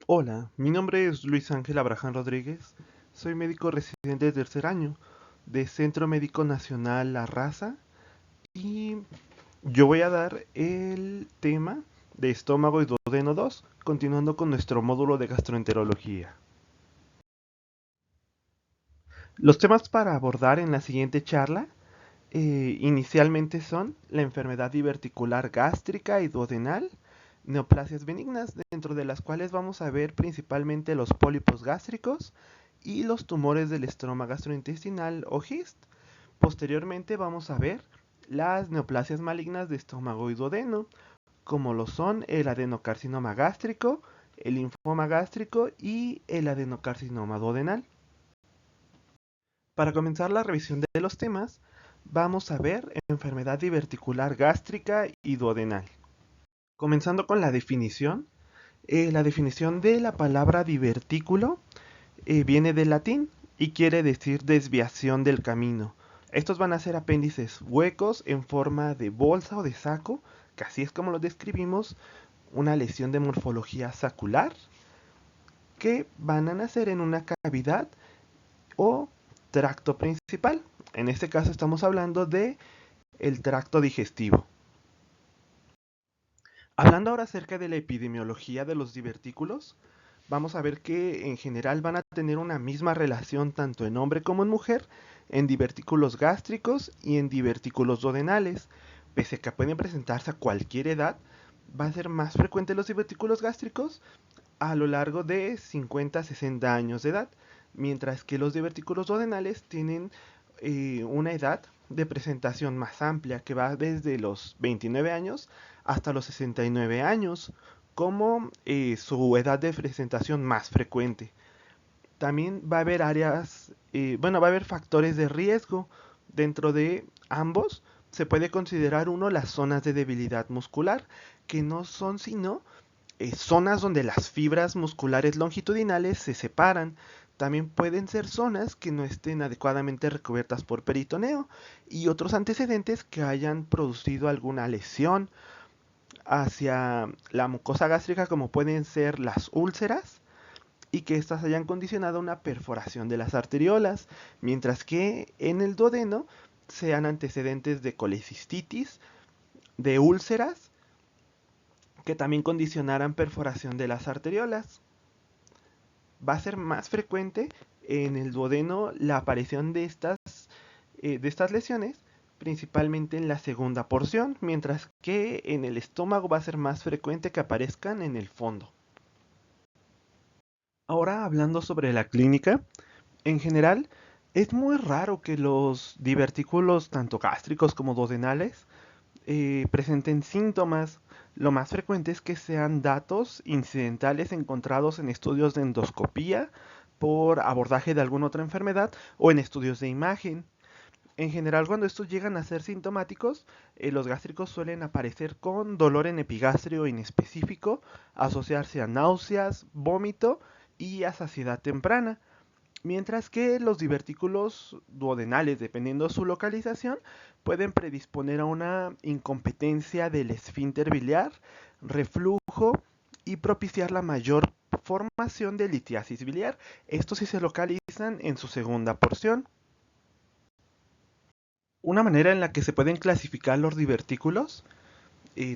Hola, mi nombre es Luis Ángel Abraham Rodríguez. Soy médico residente de tercer año de Centro Médico Nacional La Raza y yo voy a dar el tema de estómago y duodeno 2, continuando con nuestro módulo de gastroenterología. Los temas para abordar en la siguiente charla inicialmente son la enfermedad diverticular gástrica y duodenal, neoplasias benignas, dentro de las cuales vamos a ver principalmente los pólipos gástricos y los tumores del estroma gastrointestinal o GIST. Posteriormente vamos a ver las neoplasias malignas de estómago y duodeno, como lo son el adenocarcinoma gástrico, el linfoma gástrico y el adenocarcinoma duodenal. Para comenzar la revisión de los temas, vamos a ver enfermedad diverticular gástrica y duodenal. Comenzando con la definición de la palabra divertículo viene del latín y quiere decir desviación del camino. Estos van a ser apéndices huecos en forma de bolsa o de saco, que así es como lo describimos, una lesión de morfología sacular, que van a nacer en una cavidad o tracto principal. En este caso estamos hablando de el tracto digestivo. Hablando ahora acerca de la epidemiología de los divertículos, vamos a ver que en general van a tener una misma relación tanto en hombre como en mujer, en divertículos gástricos y en divertículos duodenales. Pese a que pueden presentarse a cualquier edad, va a ser más frecuente los divertículos gástricos a lo largo de 50 a 60 años de edad, mientras que los divertículos duodenales tienen una edad de presentación más amplia que va desde los 29 años hasta los 69 años como su edad de presentación más frecuente. También va a haber va a haber factores de riesgo dentro de ambos. Se puede considerar uno las zonas de debilidad muscular, que no son sino zonas donde las fibras musculares longitudinales se separan. También pueden ser zonas que no estén adecuadamente recubiertas por peritoneo y otros antecedentes que hayan producido alguna lesión hacia la mucosa gástrica, como pueden ser las úlceras, y que éstas hayan condicionado una perforación de las arteriolas, mientras que en el duodeno sean antecedentes de colecistitis, de úlceras, que también condicionaran perforación de las arteriolas. Va a ser más frecuente en el duodeno la aparición de estas lesiones, principalmente en la segunda porción, mientras que en el estómago va a ser más frecuente que aparezcan en el fondo. Ahora hablando sobre la clínica, en general es muy raro que los divertículos tanto gástricos como duodenales presenten síntomas. Lo más frecuente es que sean datos incidentales encontrados en estudios de endoscopía por abordaje de alguna otra enfermedad o en estudios de imagen. En general, cuando estos llegan a ser sintomáticos, los gástricos suelen aparecer con dolor en epigastrio inespecífico, asociarse a náuseas, vómito y a saciedad temprana. Mientras que los divertículos duodenales, dependiendo de su localización, pueden predisponer a una incompetencia del esfínter biliar, reflujo y propiciar la mayor formación de litiasis biliar. Estos sí se localizan en su segunda porción. Una manera en la que se pueden clasificar los divertículos,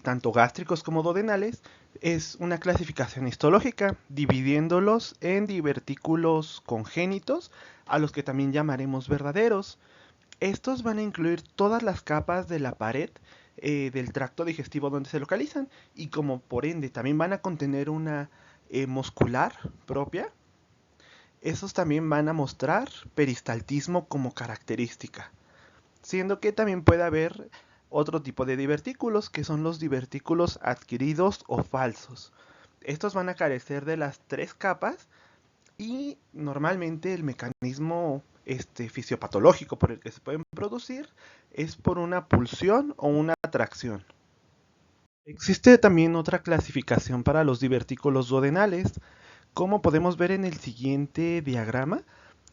tanto gástricos como duodenales, es una clasificación histológica, dividiéndolos en divertículos congénitos, a los que también llamaremos verdaderos. Estos van a incluir todas las capas de la pared del tracto digestivo donde se localizan y como por ende también van a contener una muscular propia. Esos también van a mostrar peristaltismo como característica, siendo que también puede haber otro tipo de divertículos, que son los divertículos adquiridos o falsos. Estos van a carecer de las tres capas y normalmente el mecanismo fisiopatológico por el que se pueden producir es por una pulsión o una atracción. Existe también otra clasificación para los divertículos duodenales, como podemos ver en el siguiente diagrama.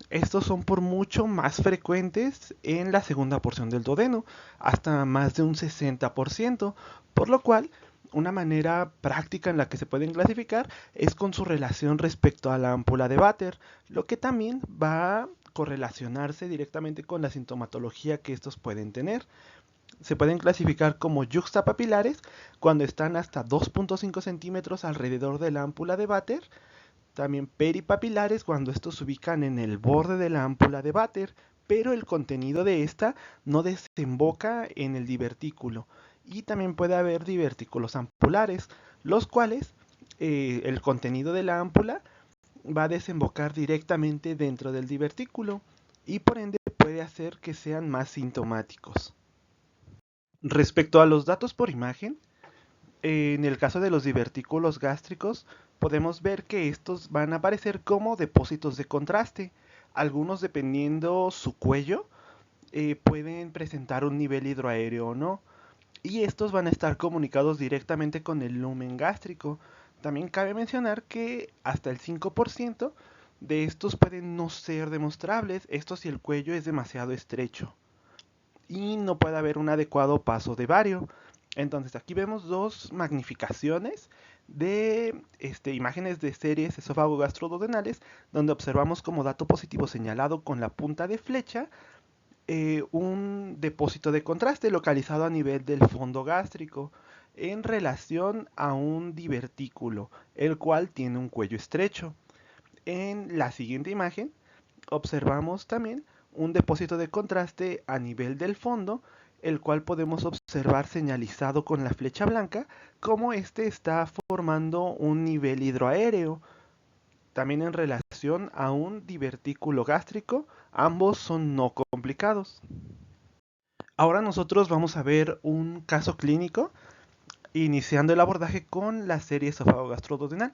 Estos son por mucho más frecuentes en la segunda porción del duodeno, hasta más de un 60%, por lo cual Una manera práctica en la que se pueden clasificar es con su relación respecto a la ámpula de Vater, lo que también va a correlacionarse directamente con la sintomatología que estos pueden tener. Se pueden clasificar como yuxtapapilares cuando están hasta 2.5 centímetros alrededor de la ámpula de Vater. También peripapilares cuando estos se ubican en el borde de la ámpula de Vater, pero el contenido de esta no desemboca en el divertículo. Y también puede haber divertículos ampulares, los cuales el contenido de la ámpula va a desembocar directamente dentro del divertículo y por ende puede hacer que sean más sintomáticos. Respecto a los datos por imagen, en el caso de los divertículos gástricos, podemos ver que estos van a aparecer como depósitos de contraste. Algunos, dependiendo su cuello, pueden presentar un nivel hidroaéreo o no. Y estos van a estar comunicados directamente con el lumen gástrico. También cabe mencionar que hasta el 5% de estos pueden no ser demostrables, esto si el cuello es demasiado estrecho y no puede haber un adecuado paso de vario. Entonces aquí vemos dos magnificaciones de imágenes de series esófago-gastroduodenales donde observamos como dato positivo señalado con la punta de flecha un depósito de contraste localizado a nivel del fondo gástrico en relación a un divertículo, el cual tiene un cuello estrecho. En la siguiente imagen observamos también un depósito de contraste a nivel del fondo, el cual podemos observar señalizado con la flecha blanca como este está formando un nivel hidroaéreo. También en relación a un divertículo gástrico, ambos son no complicados. Ahora nosotros vamos a ver un caso clínico, iniciando el abordaje con la serie esófago-gastroduodenal.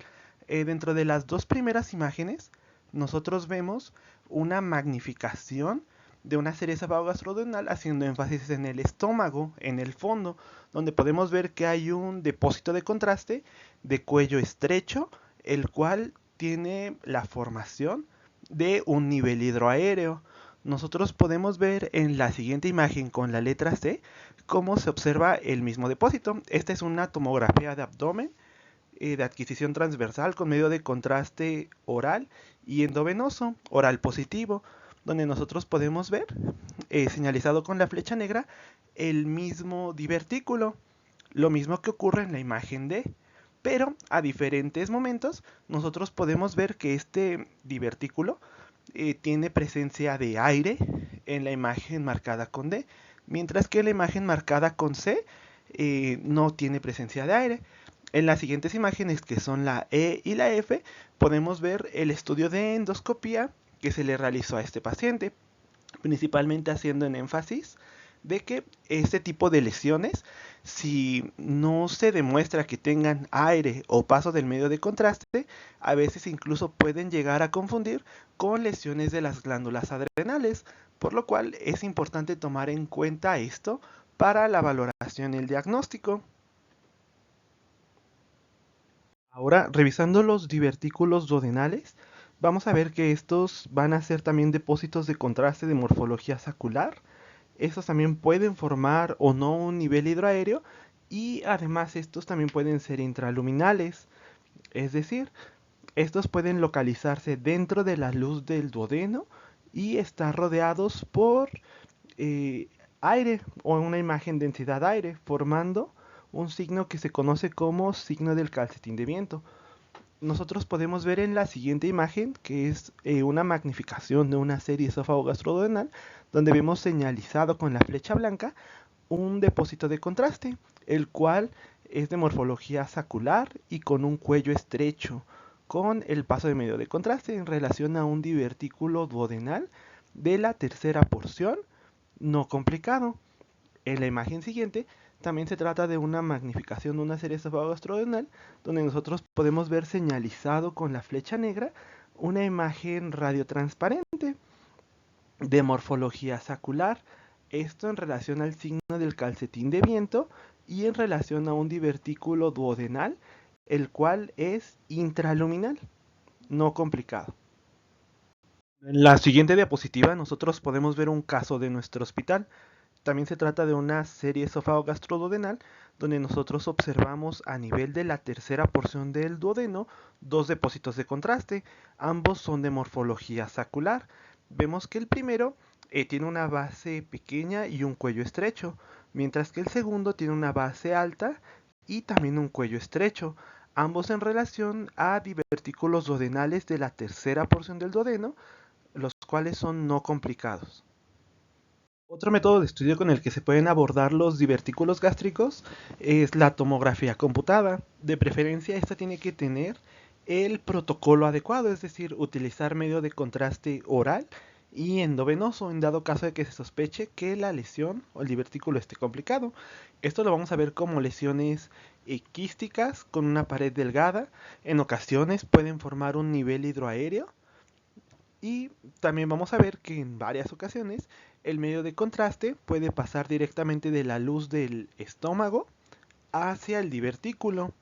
Dentro de las dos primeras imágenes, nosotros vemos una magnificación de una serie esófago-gastroduodenal haciendo énfasis en el estómago, en el fondo, donde podemos ver que hay un depósito de contraste de cuello estrecho, el cual tiene la formación de un nivel hidroaéreo. Nosotros podemos ver en la siguiente imagen con la letra C cómo se observa el mismo depósito. Esta es una tomografía de abdomen de adquisición transversal con medio de contraste oral y endovenoso, oral positivo, donde nosotros podemos ver, señalizado con la flecha negra, el mismo divertículo, lo mismo que ocurre en la imagen D. Pero a diferentes momentos nosotros podemos ver que este divertículo tiene presencia de aire en la imagen marcada con D, mientras que la imagen marcada con C no tiene presencia de aire. En las siguientes imágenes, que son la E y la F, podemos ver el estudio de endoscopía que se le realizó a este paciente, principalmente haciendo en énfasis de que este tipo de lesiones, si no se demuestra que tengan aire o paso del medio de contraste, a veces incluso pueden llegar a confundir con lesiones de las glándulas adrenales, por lo cual es importante tomar en cuenta esto para la valoración y el diagnóstico. Ahora, revisando los divertículos duodenales, vamos a ver que estos van a ser también depósitos de contraste de morfología sacular. Estos también pueden formar o no un nivel hidroaéreo y además estos también pueden ser intraluminales, es decir, estos pueden localizarse dentro de la luz del duodeno y estar rodeados por eh, aire o una imagen densidad aire, formando un signo que se conoce como signo del calcetín de viento. Nosotros podemos ver en la siguiente imagen, que es una magnificación de una serie esófago-gastroduodenal, donde vemos señalizado con la flecha blanca un depósito de contraste, el cual es de morfología sacular y con un cuello estrecho, con el paso de medio de contraste en relación a un divertículo duodenal de la tercera porción, no complicado. En la imagen siguiente también se trata de una magnificación de una serie esófago-gastroduodenal, donde nosotros podemos ver señalizado con la flecha negra una imagen radiotransparente de morfología sacular, esto en relación al signo del calcetín de viento y en relación a un divertículo duodenal, el cual es intraluminal, no complicado. En la siguiente diapositiva nosotros podemos ver un caso de nuestro hospital. También se trata de una serie esófago-gastroduodenal donde nosotros observamos a nivel de la tercera porción del duodeno dos depósitos de contraste. Ambos son de morfología sacular. Vemos que el primero tiene una base pequeña y un cuello estrecho, mientras que el segundo tiene una base alta y también un cuello estrecho, ambos en relación a divertículos duodenales de la tercera porción del duodeno, los cuales son no complicados. Otro método de estudio con el que se pueden abordar los divertículos gástricos es la tomografía computada. De preferencia, esta tiene que tener el protocolo adecuado, es decir, utilizar medio de contraste oral y endovenoso en dado caso de que se sospeche que la lesión o el divertículo esté complicado. Esto lo vamos a ver como lesiones quísticas con una pared delgada. En ocasiones pueden formar un nivel hidroaéreo y también vamos a ver que en varias ocasiones el medio de contraste puede pasar directamente de la luz del estómago hacia el divertículo.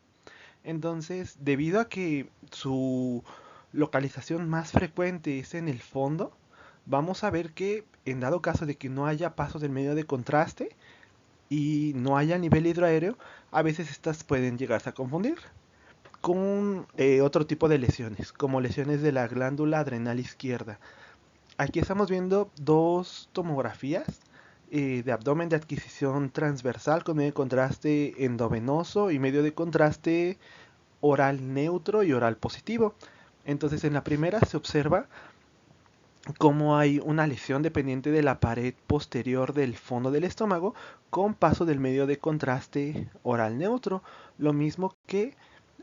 Entonces, debido a que su localización más frecuente es en el fondo, vamos a ver que en dado caso de que no haya paso del medio de contraste y no haya nivel hidroaéreo, a veces estas pueden llegarse a confundir con otro tipo de lesiones, como lesiones de la glándula adrenal izquierda. Aquí estamos viendo dos tomografías de abdomen de adquisición transversal con medio de contraste endovenoso y medio de contraste oral neutro y oral positivo. Entonces en la primera se observa cómo hay una lesión dependiente de la pared posterior del fondo del estómago con paso del medio de contraste oral neutro, lo mismo que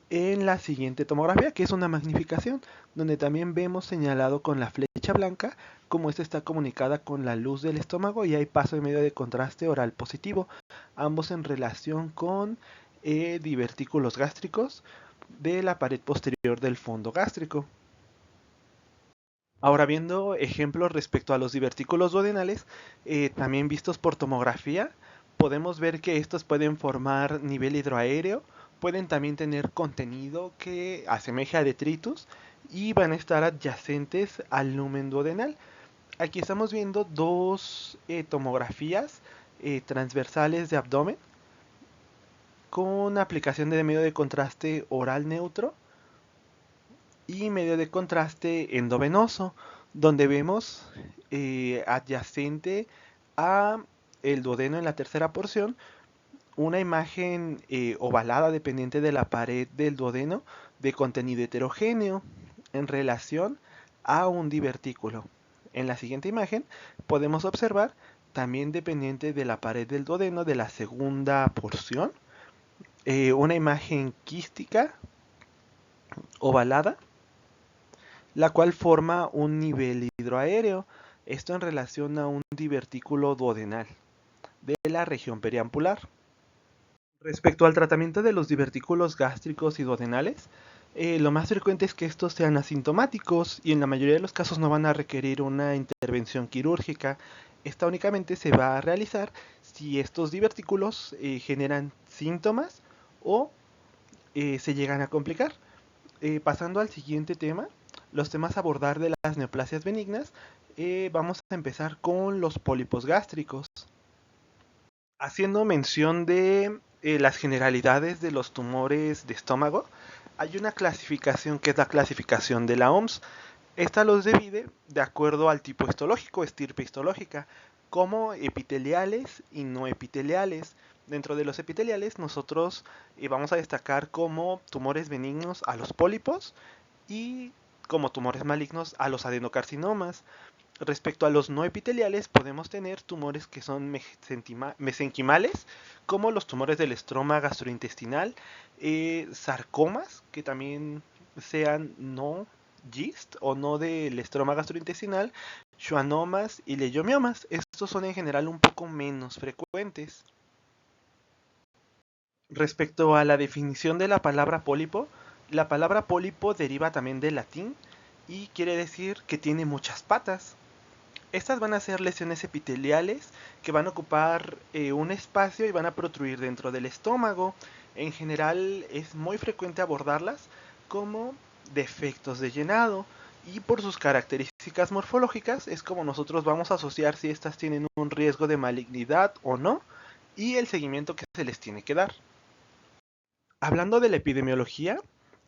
en la siguiente tomografía, que es una magnificación, donde también vemos señalado con la flecha blanca cómo esta está comunicada con la luz del estómago y hay paso de medio de contraste oral positivo, ambos en relación con divertículos gástricos de la pared posterior del fondo gástrico. Ahora viendo ejemplos respecto a los divertículos duodenales, también vistos por tomografía, podemos ver que estos pueden formar nivel hidroaéreo, pueden también tener contenido que asemeja a detritus y van a estar adyacentes al lumen duodenal. Aquí estamos viendo dos tomografías transversales de abdomen con aplicación de medio de contraste oral neutro y medio de contraste endovenoso, donde vemos adyacente a el duodeno en la tercera porción una imagen ovalada dependiente de la pared del duodeno de contenido heterogéneo en relación a un divertículo. En la siguiente imagen podemos observar también dependiente de la pared del duodeno de la segunda porción una imagen quística ovalada la cual forma un nivel hidroaéreo, esto en relación a un divertículo duodenal de la región periampular. Respecto al tratamiento de los divertículos gástricos y duodenales, lo más frecuente es que estos sean asintomáticos y en la mayoría de los casos no van a requerir una intervención quirúrgica. Esta únicamente se va a realizar si estos divertículos generan síntomas o se llegan a complicar. Pasando al siguiente tema, los temas a abordar de las neoplasias benignas, vamos a empezar con los pólipos gástricos. Haciendo mención de las generalidades de los tumores de estómago, hay una clasificación que es la clasificación de la OMS. Esta los divide de acuerdo al tipo histológico, estirpe histológica, como epiteliales y no epiteliales. Dentro de los epiteliales nosotros vamos a destacar como tumores benignos a los pólipos y como tumores malignos a los adenocarcinomas. Respecto a los no epiteliales, podemos tener tumores que son mesenquimales, como los tumores del estroma gastrointestinal, sarcomas, que también sean no GIST o no del estroma gastrointestinal, schwannomas y leiomiomas. Estos son en general un poco menos frecuentes. Respecto a la definición de la palabra pólipo deriva también del latín y quiere decir que tiene muchas patas. Estas van a ser lesiones epiteliales que van a ocupar un espacio y van a protruir dentro del estómago. En general es muy frecuente abordarlas como defectos de llenado y por sus características morfológicas es como nosotros vamos a asociar si estas tienen un riesgo de malignidad o no y el seguimiento que se les tiene que dar. Hablando de la epidemiología,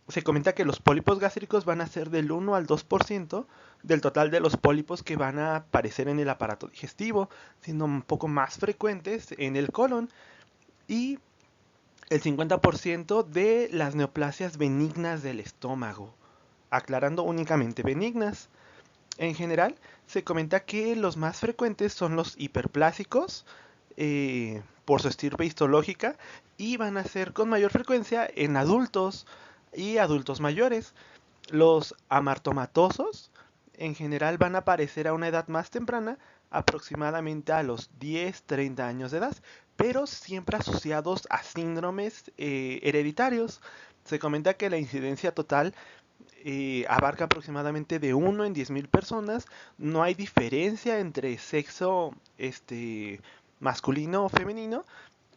se comenta que los pólipos gástricos van a ser del 1 al 2% del total de los pólipos que van a aparecer en el aparato digestivo, siendo un poco más frecuentes en el colon, y el 50% de las neoplasias benignas del estómago, aclarando únicamente benignas. En general, se comenta que los más frecuentes son los hiperplásicos, por su estirpe histológica, y van a ser con mayor frecuencia en adultos y adultos mayores. Los amartomatosos en general van a aparecer a una edad más temprana, aproximadamente a los 10-30 años de edad, pero siempre asociados a síndromes hereditarios. Se comenta que la incidencia total abarca aproximadamente de 1 en 10.000 personas. No hay diferencia entre sexo masculino o femenino,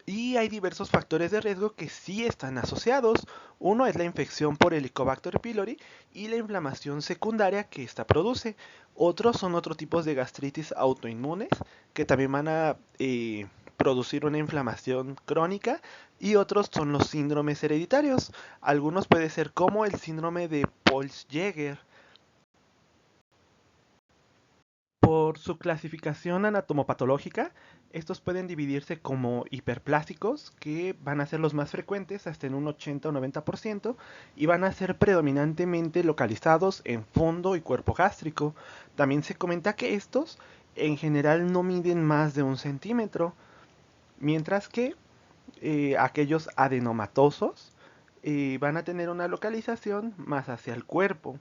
y hay diversos factores de riesgo que sí están asociados. Uno es la infección por Helicobacter pylori y la inflamación secundaria que ésta produce. Otros son otros tipos de gastritis autoinmunes que también van a producir una inflamación crónica, y otros son los síndromes hereditarios. Algunos puede ser como el síndrome de Pöls-Jäger. Por su clasificación anatomopatológica, estos pueden dividirse como hiperplásicos, que van a ser los más frecuentes hasta en un 80 o 90%, y van a ser predominantemente localizados en fondo y cuerpo gástrico. También se comenta que estos en general no miden más de 1 centímetro, mientras que aquellos adenomatosos van a tener una localización más hacia el cuerpo.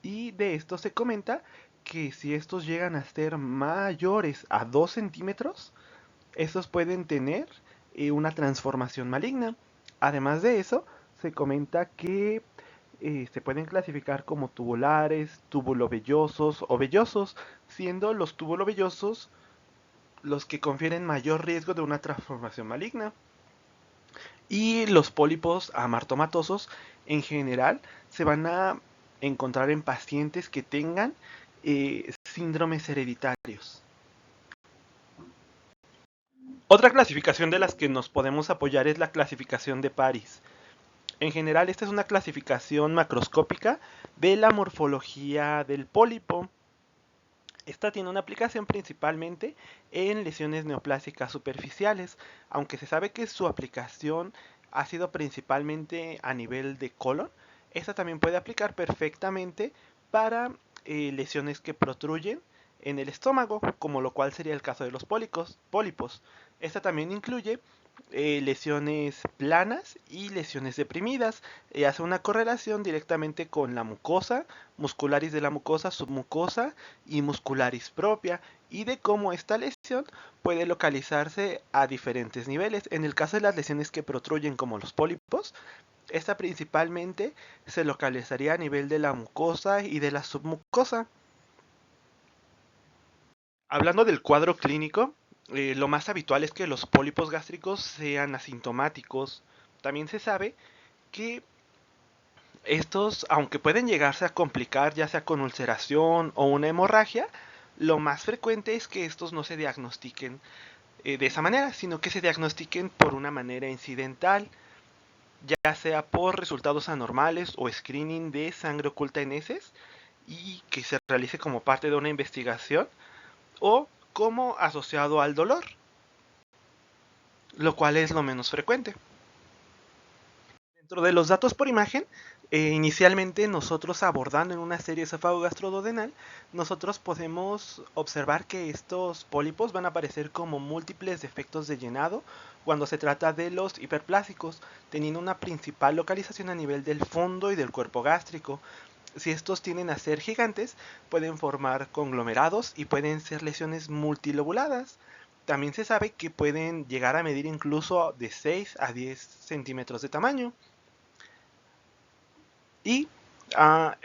Y de esto se comenta que si estos llegan a ser mayores a 2 centímetros, estos pueden tener una transformación maligna. Además de eso, se comenta que se pueden clasificar como tubulares, tubulovellosos o vellosos, siendo los tubulovellosos los que confieren mayor riesgo de una transformación maligna. Y los pólipos amartomatosos en general se van a encontrar en pacientes que tengan síndromes hereditarios. Otra clasificación de las que nos podemos apoyar es la clasificación de Paris. En general, esta es una clasificación macroscópica de la morfología del pólipo. Esta tiene una aplicación principalmente en lesiones neoplásicas superficiales, aunque se sabe que su aplicación ha sido principalmente a nivel de colon. Esta también puede aplicar perfectamente para lesiones que protruyen en el estómago, como lo cual sería el caso de los pólipos. Esta también incluye lesiones planas y lesiones deprimidas. Hace una correlación directamente con la mucosa, muscularis de la mucosa, submucosa y muscularis propia, y de cómo esta lesión puede localizarse a diferentes niveles. En el caso de las lesiones que protruyen como los pólipos, esta principalmente se localizaría a nivel de la mucosa y de la submucosa. Hablando del cuadro clínico, lo más habitual es que los pólipos gástricos sean asintomáticos. También se sabe que estos, aunque pueden llegarse a complicar ya sea con ulceración o una hemorragia, lo más frecuente es que estos no se diagnostiquen de esa manera, sino que se diagnostiquen por una manera incidental, ya sea por resultados anormales o screening de sangre oculta en heces, y que se realice como parte de una investigación, o como asociado al dolor, lo cual es lo menos frecuente. Dentro de los datos por imagen, inicialmente nosotros abordando en una serie esófago-gastroduodenal, nosotros podemos observar que estos pólipos van a aparecer como múltiples defectos de llenado cuando se trata de los hiperplásicos, teniendo una principal localización a nivel del fondo y del cuerpo gástrico. Si estos tienden a ser gigantes, pueden formar conglomerados y pueden ser lesiones multilobuladas. También se sabe que pueden llegar a medir incluso de 6 a 10 centímetros de tamaño. Y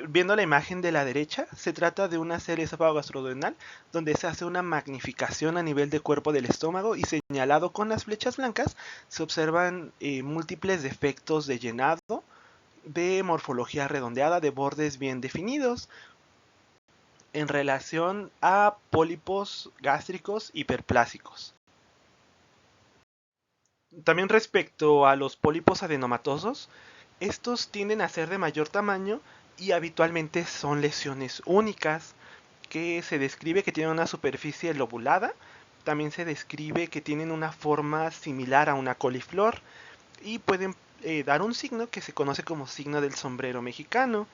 viendo la imagen de la derecha, se trata de una serie esófago-gastroduodenal donde se hace una magnificación a nivel de cuerpo del estómago, y señalado con las flechas blancas se observan múltiples defectos de llenado de morfología redondeada de bordes bien definidos en relación a pólipos gástricos hiperplásicos. También respecto a los pólipos adenomatosos, estos tienden a ser de mayor tamaño y habitualmente son lesiones únicas, que se describe que tienen una superficie lobulada, también se describe que tienen una forma similar a una coliflor y pueden dar un signo que se conoce como signo del sombrero mexicano.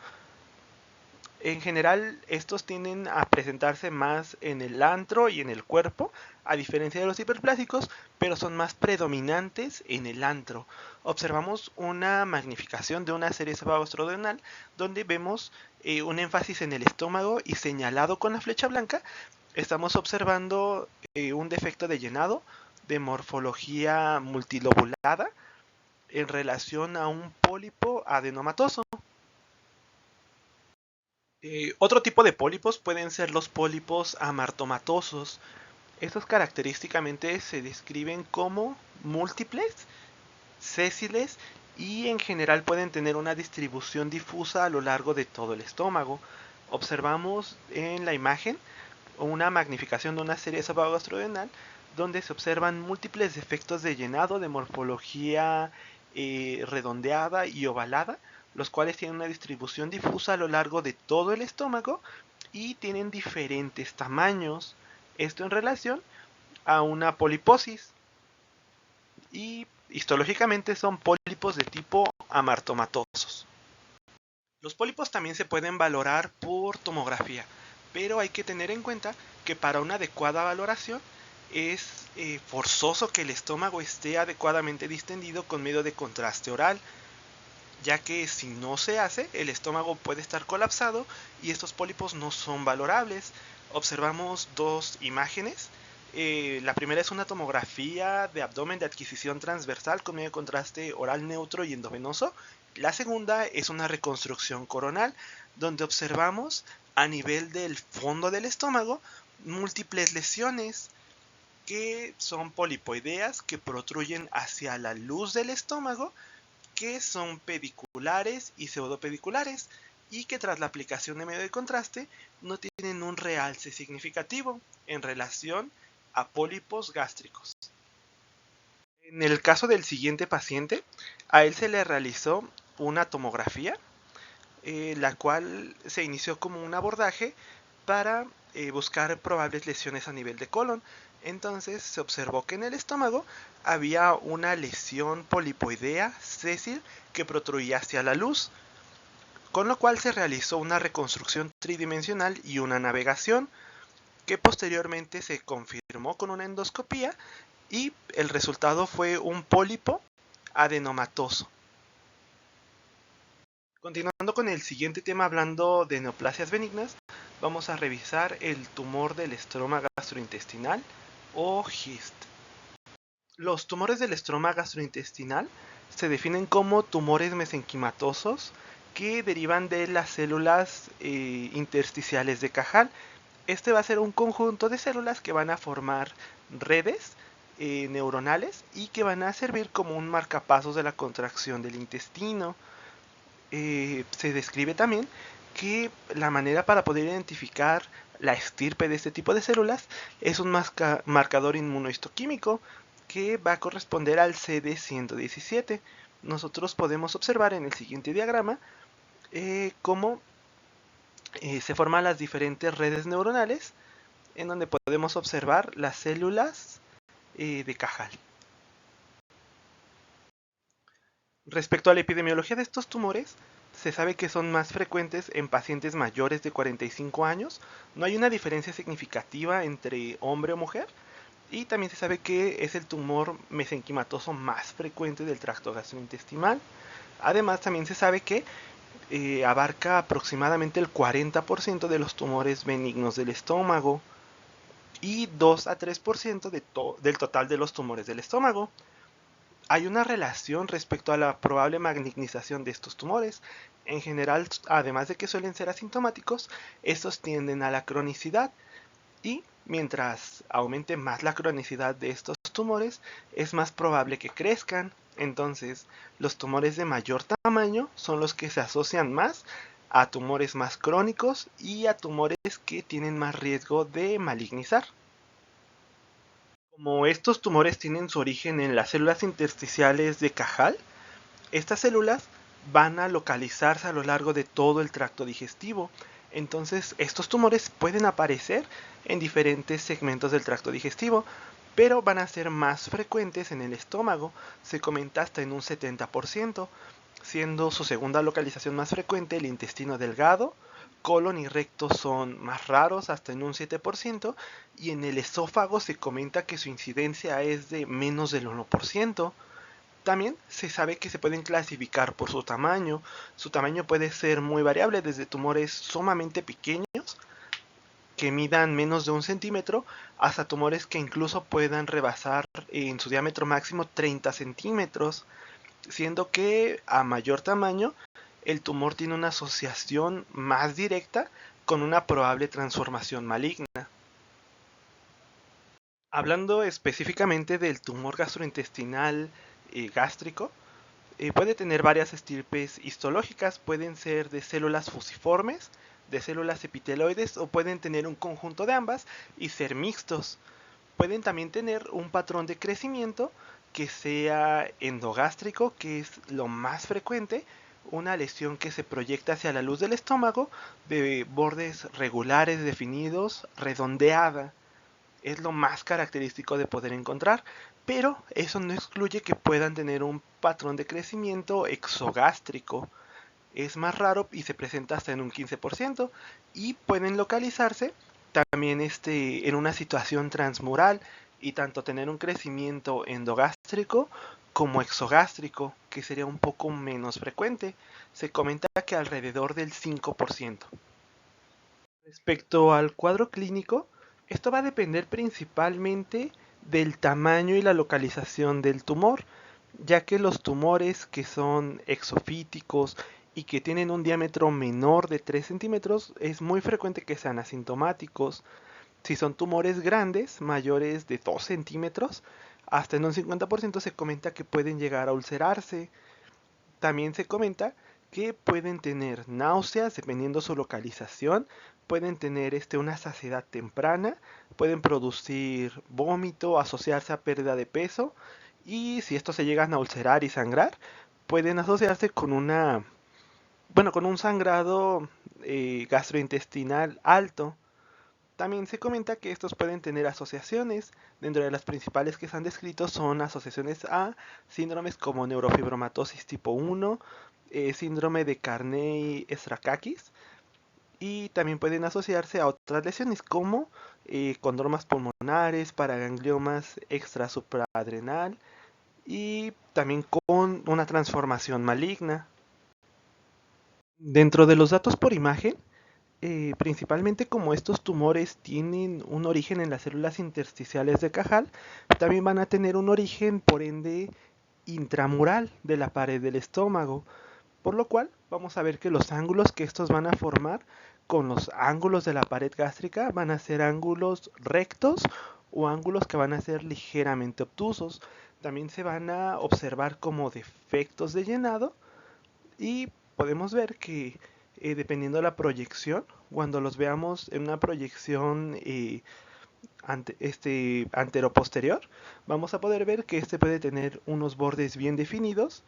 En general, estos tienden a presentarse más en el antro y en el cuerpo, a diferencia de los hiperplásicos, pero son más predominantes en el antro. Observamos una magnificación de una serie subaustrodenal donde vemos un énfasis en el estómago y señalado con la flecha blanca, estamos observando un defecto de llenado de morfología multilobulada en relación a un pólipo adenomatoso. Otro tipo de pólipos pueden ser los pólipos amartomatosos. Estos característicamente se describen como múltiples, sésiles y en general pueden tener una distribución difusa a lo largo de todo el estómago. Observamos en la imagen una magnificación de una serie esofagogastrodenal donde se observan múltiples efectos de llenado de morfología redondeada y ovalada, los cuales tienen una distribución difusa a lo largo de todo el estómago y tienen diferentes tamaños. Esto en relación a una poliposis. Y histológicamente son pólipos de tipo amartomatosos. Los pólipos también se pueden valorar por tomografía, pero hay que tener en cuenta que para una adecuada valoración es forzoso que el estómago esté adecuadamente distendido con medio de contraste oral, ya que si no se hace, el estómago puede estar colapsado y estos pólipos no son valorables. Observamos dos imágenes. La primera es una tomografía de abdomen de adquisición transversal con medio de contraste oral neutro y endovenoso. La segunda es una reconstrucción coronal, donde observamos a nivel del fondo del estómago múltiples lesiones que son polipoideas que protruyen hacia la luz del estómago, que son pediculares y pseudopediculares y que tras la aplicación de medio de contraste no tienen un realce significativo en relación a pólipos gástricos. En el caso del siguiente paciente, a él se le realizó una tomografía, la cual se inició como un abordaje para buscar probables lesiones a nivel de colon. Entonces se observó que en el estómago había una lesión polipoidea sésil que protruía hacia la luz, con lo cual se realizó una reconstrucción tridimensional y una navegación que posteriormente se confirmó con una endoscopía y el resultado fue un pólipo adenomatoso. Continuando con el siguiente tema, hablando de neoplasias benignas, vamos a revisar el tumor del estroma gastrointestinal o GIST. Los tumores del estroma gastrointestinal se definen como tumores mesenquimatosos que derivan de las células intersticiales de Cajal. Este va a ser un conjunto de células que van a formar redes neuronales y que van a servir como un marcapasos de la contracción del intestino. Se describe también que la manera para poder identificar la estirpe de este tipo de células es un marcador inmunohistoquímico que va a corresponder al CD117. Nosotros podemos observar en el siguiente diagrama cómo se forman las diferentes redes neuronales en donde podemos observar las células de Cajal. Respecto a la epidemiología de estos tumores, se sabe que son más frecuentes en pacientes mayores de 45 años. No hay una diferencia significativa entre hombre o mujer. Y también se sabe que es el tumor mesenquimatoso más frecuente del tracto gastrointestinal. Además, también se sabe que abarca aproximadamente el 40% de los tumores benignos del estómago y 2 a 3% del total de los tumores del estómago. Hay una relación respecto a la probable malignización de estos tumores. En general, además de que suelen ser asintomáticos, estos tienden a la cronicidad y mientras aumente más la cronicidad de estos tumores, es más probable que crezcan. Entonces, los tumores de mayor tamaño son los que se asocian más a tumores más crónicos y a tumores que tienen más riesgo de malignizar. Como estos tumores tienen su origen en las células intersticiales de Cajal, estas células van a localizarse a lo largo de todo el tracto digestivo. Entonces, estos tumores pueden aparecer en diferentes segmentos del tracto digestivo, pero van a ser más frecuentes en el estómago, se comenta hasta en un 70%, siendo su segunda localización más frecuente el intestino delgado, colon y recto son más raros, hasta en un 7%, y en el esófago se comenta que su incidencia es de menos del 1%. También se sabe que se pueden clasificar por su tamaño. Su tamaño puede ser muy variable, desde tumores sumamente pequeños, que midan menos de 1 centímetro, hasta tumores que incluso puedan rebasar en su diámetro máximo 30 centímetros, siendo que a mayor tamaño el tumor tiene una asociación más directa con una probable transformación maligna. Hablando específicamente del tumor gastrointestinal gástrico, puede tener varias estirpes histológicas, pueden ser de células fusiformes, de células epiteloides o pueden tener un conjunto de ambas y ser mixtos. Pueden también tener un patrón de crecimiento que sea endogástrico, que es lo más frecuente, una lesión que se proyecta hacia la luz del estómago de bordes regulares definidos, redondeada. Es lo más característico de poder encontrar, pero eso no excluye que puedan tener un patrón de crecimiento exogástrico. Es más raro y se presenta hasta en un 15% y pueden localizarse también en una situación transmural y tanto tener un crecimiento endogástrico como exogástrico, que sería un poco menos frecuente. Se comenta que alrededor del 5%. Respecto al cuadro clínico, esto va a depender principalmente del tamaño y la localización del tumor, ya que los tumores que son exofíticos y que tienen un diámetro menor de 3 centímetros es muy frecuente que sean asintomáticos. Si son tumores grandes, mayores de 2 centímetros, hasta en un 50% se comenta que pueden llegar a ulcerarse. También se comenta que pueden tener náuseas dependiendo su localización, pueden tener una saciedad temprana, pueden producir vómito, asociarse a pérdida de peso y si estos se llegan a ulcerar y sangrar, pueden asociarse con con un sangrado gastrointestinal alto. También se comenta que estos pueden tener asociaciones, dentro de las principales que se han descrito son asociaciones a síndromes como neurofibromatosis tipo 1, síndrome de Carney-Strakakis, y también pueden asociarse a otras lesiones como condromas pulmonares, paragangliomas extrasupraadrenal y también con una transformación maligna. Dentro de los datos por imagen, principalmente como estos tumores tienen un origen en las células intersticiales de Cajal, también van a tener un origen, por ende, intramural de la pared del estómago, por lo cual vamos a ver que los ángulos que estos van a formar con los ángulos de la pared gástrica van a ser ángulos rectos o ángulos que van a ser ligeramente obtusos. También se van a observar como defectos de llenado y podemos ver que dependiendo de la proyección, cuando los veamos en una proyección antero-posterior, vamos a poder ver que este puede tener unos bordes bien definidos.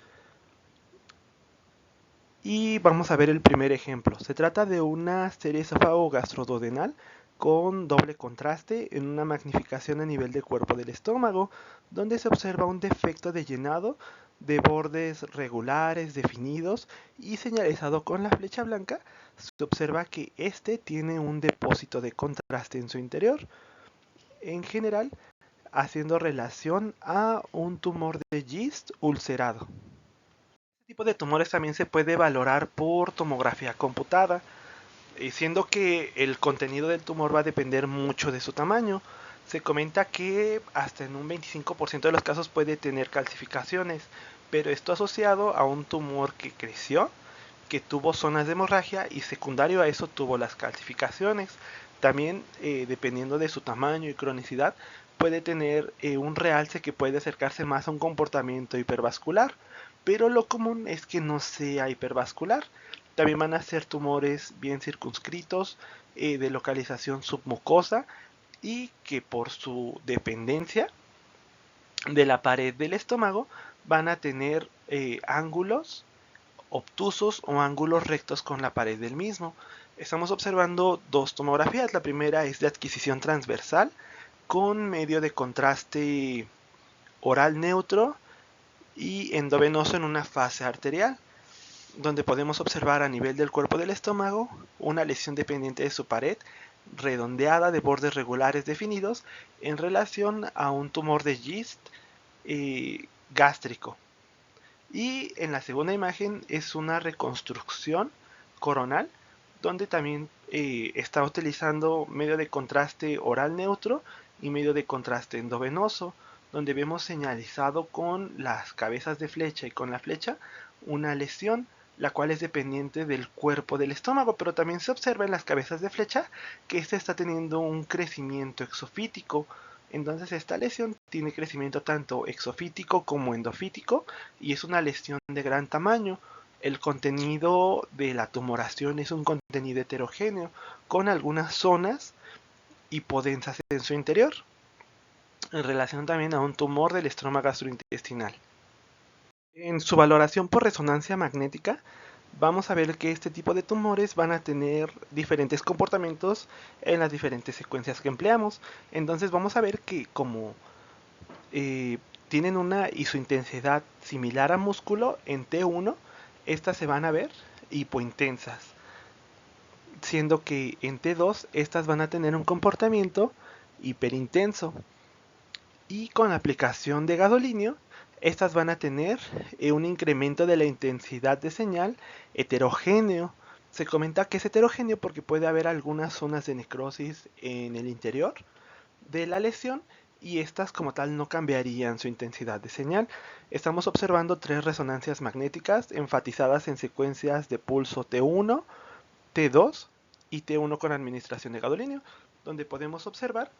Y vamos a ver el primer ejemplo. Se trata de una serie esófago-gastroduodenal con doble contraste en una magnificación a nivel del cuerpo del estómago, donde se observa un defecto de llenado de bordes regulares, definidos y señalizado con la flecha blanca. Se observa que este tiene un depósito de contraste en su interior, en general haciendo relación a un tumor de Gist ulcerado. Este tipo de tumores también se puede valorar por tomografía computada, siendo que el contenido del tumor va a depender mucho de su tamaño. Se comenta que hasta en un 25% de los casos puede tener calcificaciones, pero esto asociado a un tumor que creció, que tuvo zonas de hemorragia y secundario a eso tuvo las calcificaciones. También, dependiendo de su tamaño y cronicidad, puede tener un realce que puede acercarse más a un comportamiento hipervascular, pero lo común es que no sea hipervascular. También van a ser tumores bien circunscritos, de localización submucosa, y que por su dependencia de la pared del estómago van a tener ángulos obtusos o ángulos rectos con la pared del mismo. Estamos observando dos tomografías. La primera es de adquisición transversal con medio de contraste oral neutro y endovenoso en una fase arterial, donde podemos observar a nivel del cuerpo del estómago una lesión dependiente de su pared, redondeada de bordes regulares definidos en relación a un tumor de Gist gástrico. Y en la segunda imagen es una reconstrucción coronal, donde también está utilizando medio de contraste oral neutro y medio de contraste endovenoso, donde vemos señalizado con las cabezas de flecha y con la flecha una lesión, la cual es dependiente del cuerpo del estómago, pero también se observa en las cabezas de flecha que éste está teniendo un crecimiento exofítico. Entonces esta lesión tiene crecimiento tanto exofítico como endofítico y es una lesión de gran tamaño. El contenido de la tumoración es un contenido heterogéneo con algunas zonas hipodensas en su interior, en relación también a un tumor del estroma gastrointestinal. En su valoración por resonancia magnética, vamos a ver que este tipo de tumores van a tener diferentes comportamientos en las diferentes secuencias que empleamos. Entonces vamos a ver que como tienen una isointensidad similar a músculo en T1, estas se van a ver hipointensas, siendo que en T2 estas van a tener un comportamiento hiperintenso. Y con la aplicación de gadolinio, estas van a tener un incremento de la intensidad de señal heterogéneo. Se comenta que es heterogéneo porque puede haber algunas zonas de necrosis en el interior de la lesión y estas como tal no cambiarían su intensidad de señal. Estamos observando tres resonancias magnéticas enfatizadas en secuencias de pulso T1, T2 y T1 con administración de gadolinio, donde podemos observar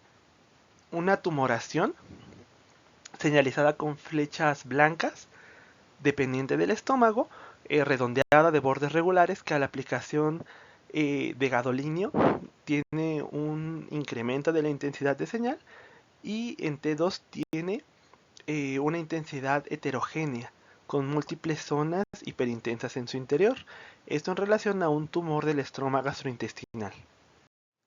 una tumoración señalizada con flechas blancas dependiente del estómago, redondeada de bordes regulares, que a la aplicación de gadolinio tiene un incremento de la intensidad de señal, y en T2 tiene una intensidad heterogénea con múltiples zonas hiperintensas en su interior. Esto en relación a un tumor del estroma gastrointestinal.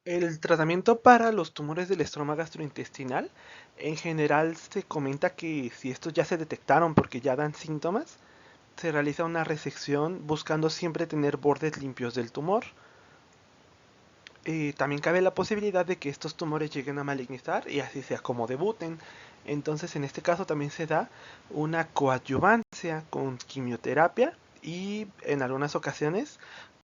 El tratamiento para los tumores del estroma gastrointestinal, en general se comenta que si estos ya se detectaron porque ya dan síntomas, se realiza una resección buscando siempre tener bordes limpios del tumor. También cabe la posibilidad de que estos tumores lleguen a malignizar y así sea como debuten. Entonces en este caso también se da una coadyuvancia con quimioterapia y en algunas ocasiones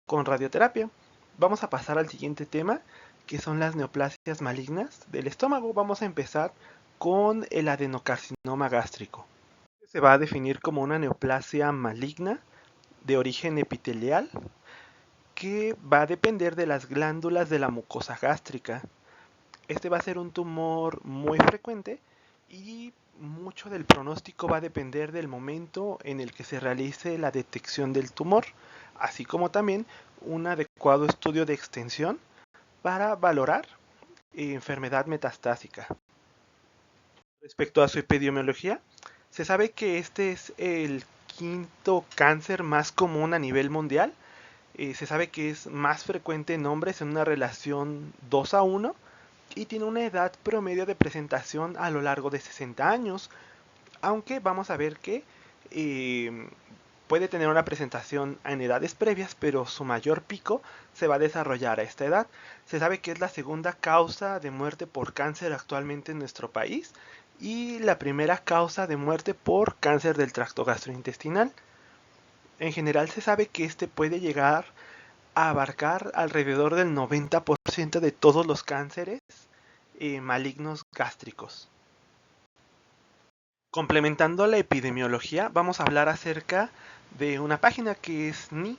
con radioterapia. Vamos a pasar al siguiente tema, que son las neoplasias malignas del estómago. Vamos a empezar con el adenocarcinoma gástrico. Se va a definir como una neoplasia maligna de origen epitelial que va a depender de las glándulas de la mucosa gástrica. Este va a ser un tumor muy frecuente y mucho del pronóstico va a depender del momento en el que se realice la detección del tumor, así como también un adecuado estudio de extensión para valorar enfermedad metastásica. Respecto a su epidemiología, se sabe que este es el quinto cáncer más común a nivel mundial. Se sabe que es más frecuente en hombres en una relación 2:1 y tiene una edad promedio de presentación a lo largo de 60 años, aunque vamos a ver que puede tener una presentación en edades previas, pero su mayor pico se va a desarrollar a esta edad. Se sabe que es la segunda causa de muerte por cáncer actualmente en nuestro país y la primera causa de muerte por cáncer del tracto gastrointestinal. En general se sabe que este puede llegar a abarcar alrededor del 90% de todos los cánceres malignos gástricos. Complementando la epidemiología, vamos a hablar acerca de una página que es NI,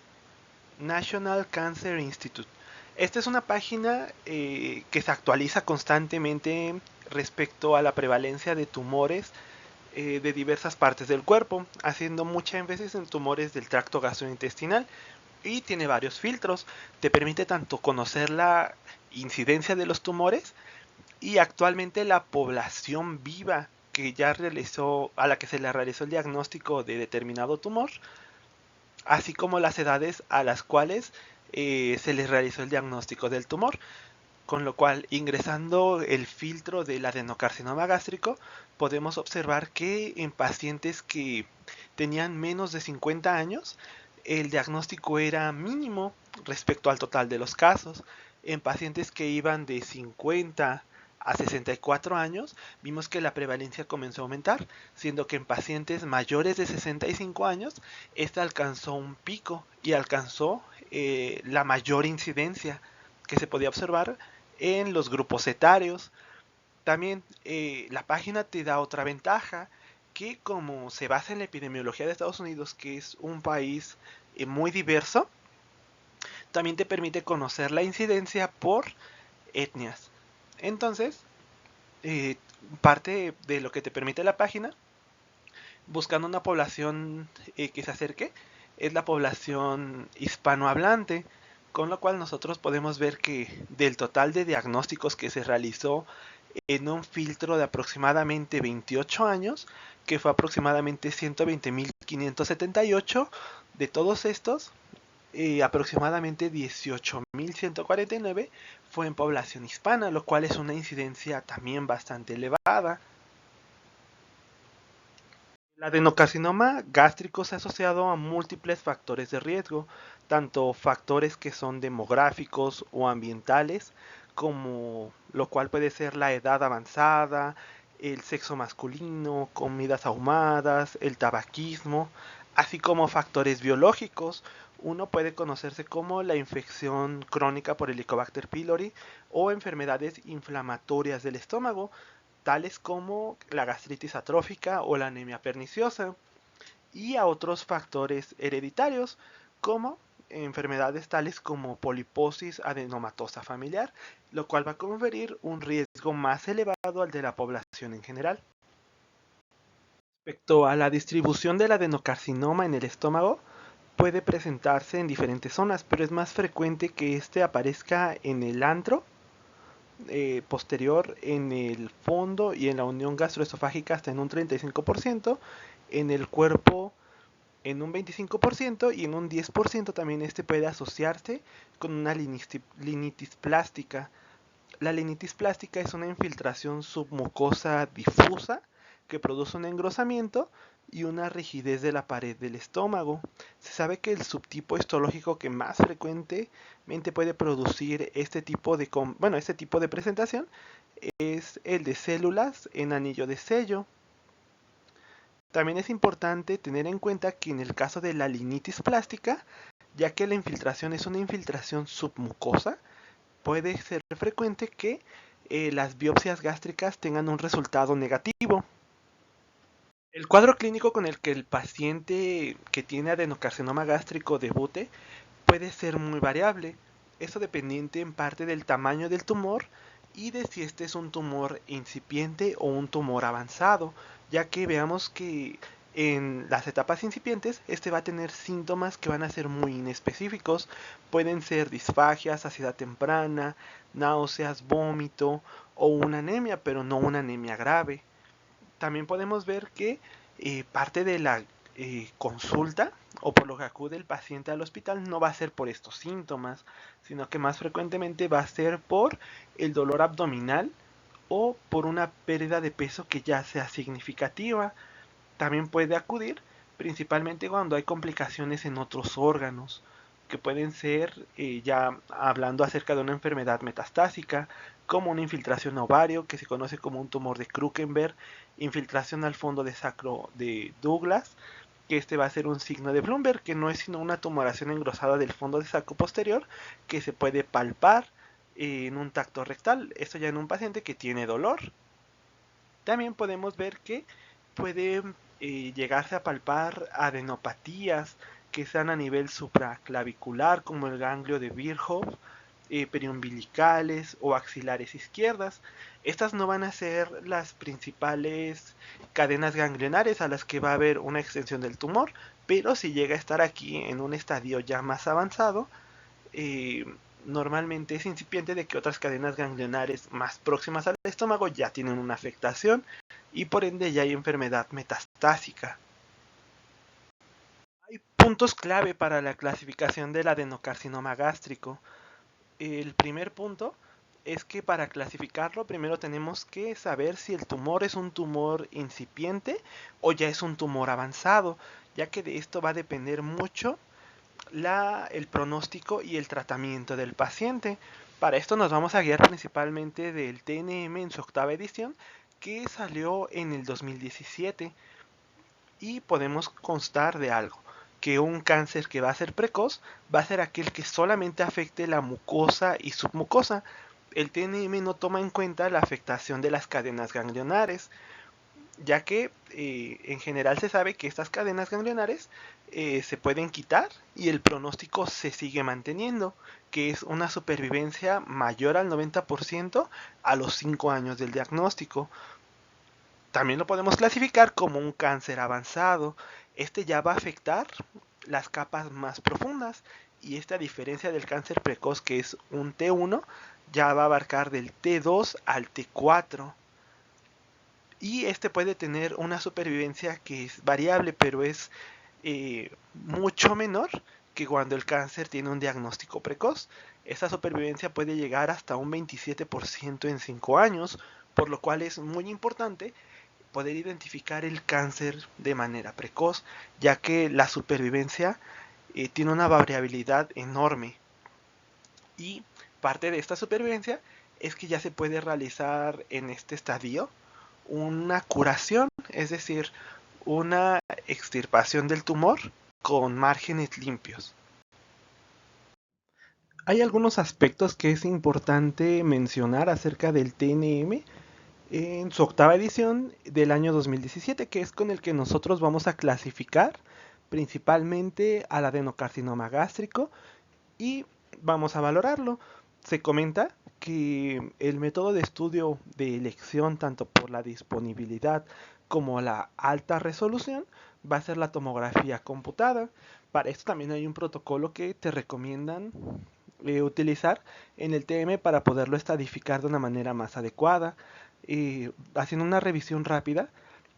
National Cancer Institute. Esta es una página que se actualiza constantemente respecto a la prevalencia de tumores de diversas partes del cuerpo, haciendo mucha énfasis en tumores del tracto gastrointestinal, y tiene varios filtros. Te permite tanto conocer la incidencia de los tumores y actualmente la población viva que ya realizó, a la que se le realizó el diagnóstico de determinado tumor, así como las edades a las cuales se les realizó el diagnóstico del tumor. Con lo cual, ingresando el filtro del adenocarcinoma gástrico, podemos observar que en pacientes que tenían menos de 50 años, el diagnóstico era mínimo respecto al total de los casos. En pacientes que iban de 50 a 64 años, vimos que la prevalencia comenzó a aumentar, siendo que en pacientes mayores de 65 años, esta alcanzó un pico y alcanzó la mayor incidencia que se podía observar en los grupos etarios. También la página te da otra ventaja, que como se basa en la epidemiología de Estados Unidos, que es un país muy diverso, también te permite conocer la incidencia por etnias. Entonces, eh, parte de lo que te permite la página, buscando una población que se acerque, es la población hispanohablante, con lo cual nosotros podemos ver que del total de diagnósticos que se realizó en un filtro de aproximadamente 28 años, que fue aproximadamente 120.578, de todos estos, aproximadamente 18.149 fue en población hispana, lo cual es una incidencia también bastante elevada. El adenocarcinoma gástrico se ha asociado a múltiples factores de riesgo, tanto factores que son demográficos o ambientales, como lo cual puede ser la edad avanzada, el sexo masculino, comidas ahumadas, el tabaquismo, así como factores biológicos. Uno puede conocerse como la infección crónica por Helicobacter pylori o enfermedades inflamatorias del estómago, tales como la gastritis atrófica o la anemia perniciosa, y a otros factores hereditarios, como enfermedades tales como poliposis adenomatosa familiar, lo cual va a conferir un riesgo más elevado al de la población en general. Respecto a la distribución del adenocarcinoma en el estómago, puede presentarse en diferentes zonas, pero es más frecuente que este aparezca en el antro posterior, en el fondo y en la unión gastroesofágica hasta en un 35%, en el cuerpo en un 25% y en un 10% también este puede asociarse con una linitis plástica. La linitis plástica es una infiltración submucosa difusa que produce un engrosamiento y una rigidez de la pared del estómago. Se sabe que el subtipo histológico que más frecuentemente puede producir este tipo de presentación es el de células en anillo de sello. También es importante tener en cuenta que en el caso de la linitis plástica, ya que la infiltración es una infiltración submucosa, puede ser frecuente que las biopsias gástricas tengan un resultado negativo. El cuadro clínico con el que el paciente que tiene adenocarcinoma gástrico debute puede ser muy variable, eso dependiente en parte del tamaño del tumor y de si este es un tumor incipiente o un tumor avanzado, ya que veamos que en las etapas incipientes este va a tener síntomas que van a ser muy inespecíficos, pueden ser disfagia, saciedad temprana, náuseas, vómito o una anemia, pero no una anemia grave. También podemos ver que parte de la consulta o por lo que acude el paciente al hospital no va a ser por estos síntomas, sino que más frecuentemente va a ser por el dolor abdominal o por una pérdida de peso que ya sea significativa. También puede acudir principalmente cuando hay complicaciones en otros órganos, que pueden ser, ya hablando acerca de una enfermedad metastásica, como una infiltración a ovario, que se conoce como un tumor de Krukenberg, infiltración al fondo de sacro de Douglas, que este va a ser un signo de Bloomberg, que no es sino una tumoración engrosada del fondo de saco posterior, que se puede palpar en un tacto rectal, esto ya en un paciente que tiene dolor. También podemos ver que puede llegarse a palpar adenopatías que sean a nivel supraclavicular, como el ganglio de Virchow, periumbilicales o axilares izquierdas. Estas no van a ser las principales cadenas ganglionares a las que va a haber una extensión del tumor, pero si llega a estar aquí en un estadio ya más avanzado, eh, normalmente es incipiente de que otras cadenas ganglionares más próximas al estómago ya tienen una afectación y por ende ya hay enfermedad metastásica. Hay puntos clave para la clasificación del adenocarcinoma gástrico. El primer punto es que para clasificarlo primero tenemos que saber si el tumor es un tumor incipiente o ya es un tumor avanzado, ya que de esto va a depender mucho el pronóstico y el tratamiento del paciente. Para esto nos vamos a guiar principalmente del TNM en su octava edición, que salió en el 2017. Y podemos constar de algo, que un cáncer que va a ser precoz va a ser aquel que solamente afecte la mucosa y submucosa. El TNM no toma en cuenta la afectación de las cadenas ganglionares, ya que en general se sabe que estas cadenas ganglionares se pueden quitar y el pronóstico se sigue manteniendo, que es una supervivencia mayor al 90% a los 5 años del diagnóstico. También lo podemos clasificar como un cáncer avanzado. Este ya va a afectar las capas más profundas y esta diferencia del cáncer precoz, que es un T1, ya va a abarcar del T2 al T4. Y este puede tener una supervivencia que es variable, pero es mucho menor que cuando el cáncer tiene un diagnóstico precoz. Esta supervivencia puede llegar hasta un 27% en 5 años, por lo cual es muy importante poder identificar el cáncer de manera precoz, ya que la supervivencia tiene una variabilidad enorme. Y parte de esta supervivencia es que ya se puede realizar en este estadio una curación, es decir, una extirpación del tumor con márgenes limpios. Hay algunos aspectos que es importante mencionar acerca del TNM en su octava edición del año 2017, que es con el que nosotros vamos a clasificar principalmente al adenocarcinoma gástrico y vamos a valorarlo. Se comenta que el método de estudio de elección, tanto por la disponibilidad como la alta resolución, va a ser la tomografía computada. Para esto también hay un protocolo que te recomiendan utilizar en el TM para poderlo estadificar de una manera más adecuada. Haciendo una revisión rápida,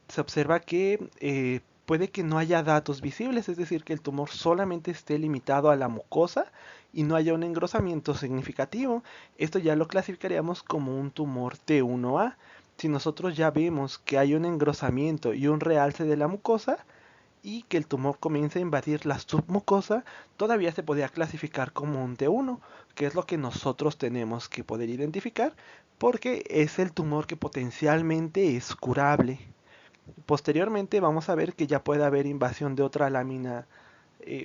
se observa que puede que no haya datos visibles, es decir, que el tumor solamente esté limitado a la mucosa y no haya un engrosamiento significativo. Esto ya lo clasificaríamos como un tumor T1A. Si nosotros ya vemos que hay un engrosamiento y un realce de la mucosa y que el tumor comienza a invadir la submucosa, todavía se podría clasificar como un T1, que es lo que nosotros tenemos que poder identificar, porque es el tumor que potencialmente es curable. Posteriormente vamos a ver que ya puede haber invasión de otra lámina,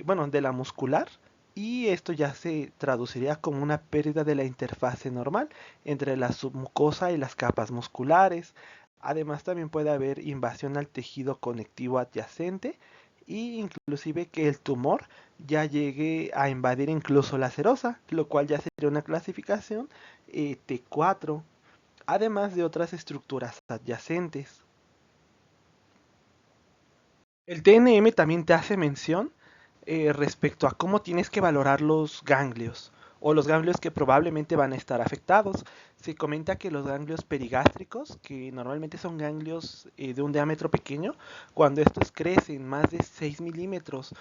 bueno, de la muscular, y esto ya se traduciría como una pérdida de la interfase normal entre la submucosa y las capas musculares. Además también puede haber invasión al tejido conectivo adyacente e inclusive que el tumor ya llegue a invadir incluso la serosa, lo cual ya sería una clasificación T4, además de otras estructuras adyacentes. El TNM también te hace mención respecto a cómo tienes que valorar los ganglios o los ganglios que probablemente van a estar afectados. Se comenta que los ganglios perigástricos, que normalmente son ganglios de un diámetro pequeño, cuando estos crecen más de 6 milímetros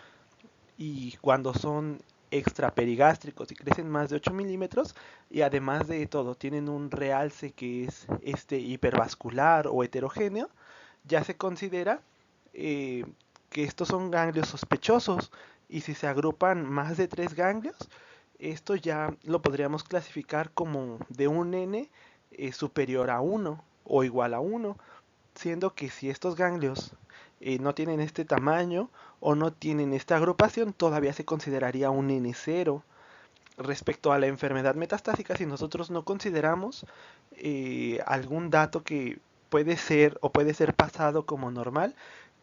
y cuando son extraperigástricos y crecen más de 8 milímetros y además de todo tienen un realce que es hipervascular o heterogéneo, ya se considera eh, que estos son ganglios sospechosos y si se agrupan más de 3 ganglios, esto ya lo podríamos clasificar como de un n superior a 1 o igual a 1, siendo que si estos ganglios no tienen este tamaño o no tienen esta agrupación, todavía se consideraría un N0. Respecto a la enfermedad metastásica, si nosotros no consideramos algún dato que puede ser o puede ser pasado como normal,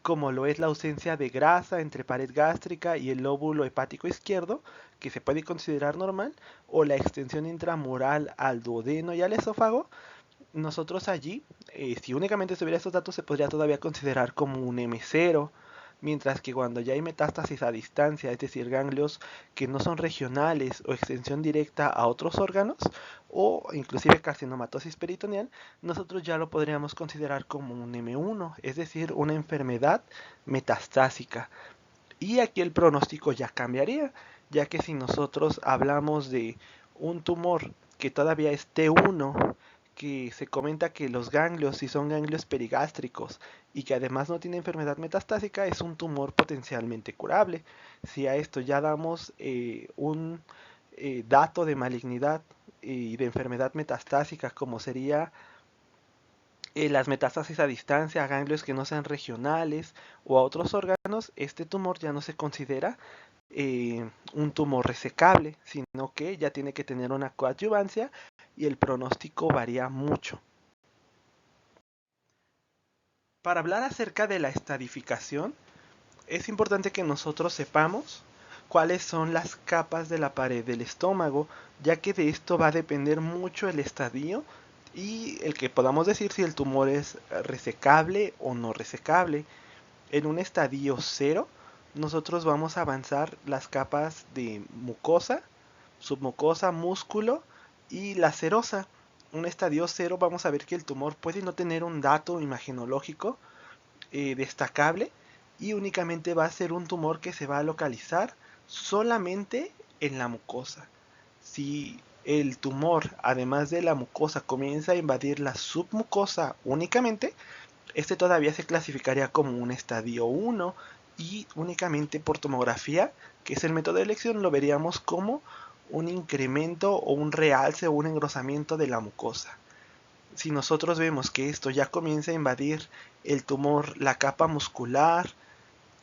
como lo es la ausencia de grasa entre pared gástrica y el lóbulo hepático izquierdo, que se puede considerar normal, o la extensión intramural al duodeno y al esófago. Nosotros allí, si únicamente estuviera estos datos, se podría todavía considerar como un M0, mientras que cuando ya hay metástasis a distancia, es decir, ganglios que no son regionales o extensión directa a otros órganos, o inclusive carcinomatosis peritoneal, nosotros ya lo podríamos considerar como un M1, es decir, una enfermedad metastásica. Y aquí el pronóstico ya cambiaría, ya que si nosotros hablamos de un tumor que todavía es T1, que se comenta que los ganglios, si son ganglios perigástricos y que además no tiene enfermedad metastásica, es un tumor potencialmente curable. Si a esto ya damos un dato de malignidad y de enfermedad metastásica, como sería las metástasis a distancia, a ganglios que no sean regionales o a otros órganos, este tumor ya no se considera un tumor resecable, sino que ya tiene que tener una coadyuvancia y el pronóstico varía mucho. Para hablar acerca de la estadificación, es importante que nosotros sepamos cuáles son las capas de la pared del estómago, ya que de esto va a depender mucho el estadio y el que podamos decir si el tumor es resecable o no resecable. En un estadio cero, nosotros vamos a avanzar las capas de mucosa, submucosa, músculo y la serosa. Un estadio cero vamos a ver que el tumor puede no tener un dato imagenológico destacable y únicamente va a ser un tumor que se va a localizar solamente en la mucosa. Si el tumor, además de la mucosa, comienza a invadir la submucosa únicamente, este todavía se clasificaría como un estadio 1 y únicamente por tomografía, que es el método de elección, lo veríamos como un incremento o un realce o un engrosamiento de la mucosa. Si nosotros vemos que esto ya comienza a invadir el tumor, la capa muscular,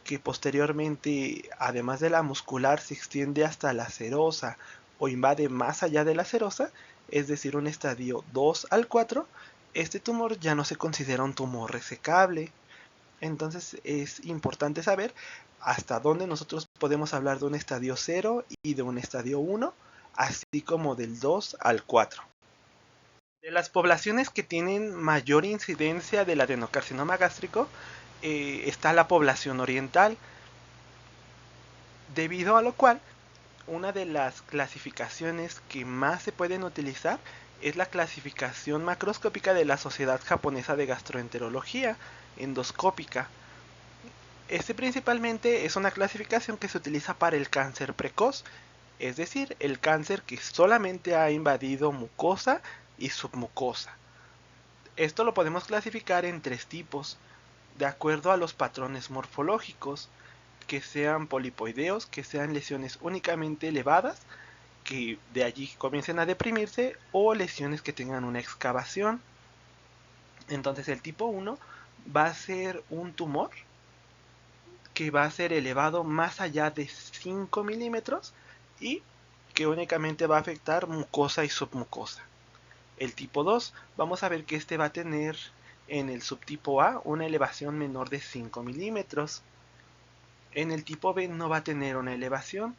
que posteriormente, además de la muscular, se extiende hasta la serosa o invade más allá de la serosa, es decir, un estadio 2 al 4, este tumor ya no se considera un tumor resecable. Entonces es importante saber hasta dónde nosotros podemos hablar de un estadio 0 y de un estadio 1, así como del 2 al 4. De las poblaciones que tienen mayor incidencia del adenocarcinoma gástrico, está la población oriental, debido a lo cual una de las clasificaciones que más se pueden utilizar es la clasificación macroscópica de la Sociedad Japonesa de Gastroenterología endoscópica. Este principalmente es una clasificación que se utiliza para el cáncer precoz, es decir, el cáncer que solamente ha invadido mucosa y submucosa. Esto lo podemos clasificar en tres tipos, de acuerdo a los patrones morfológicos, que sean polipoideos, que sean lesiones únicamente elevadas, que de allí comiencen a deprimirse, o lesiones que tengan una excavación. Entonces el tipo 1 va a ser un tumor que va a ser elevado más allá de 5 milímetros y que únicamente va a afectar mucosa y submucosa. El tipo 2, vamos a ver que este va a tener en el subtipo A una elevación menor de 5 milímetros. En el tipo B no va a tener una elevación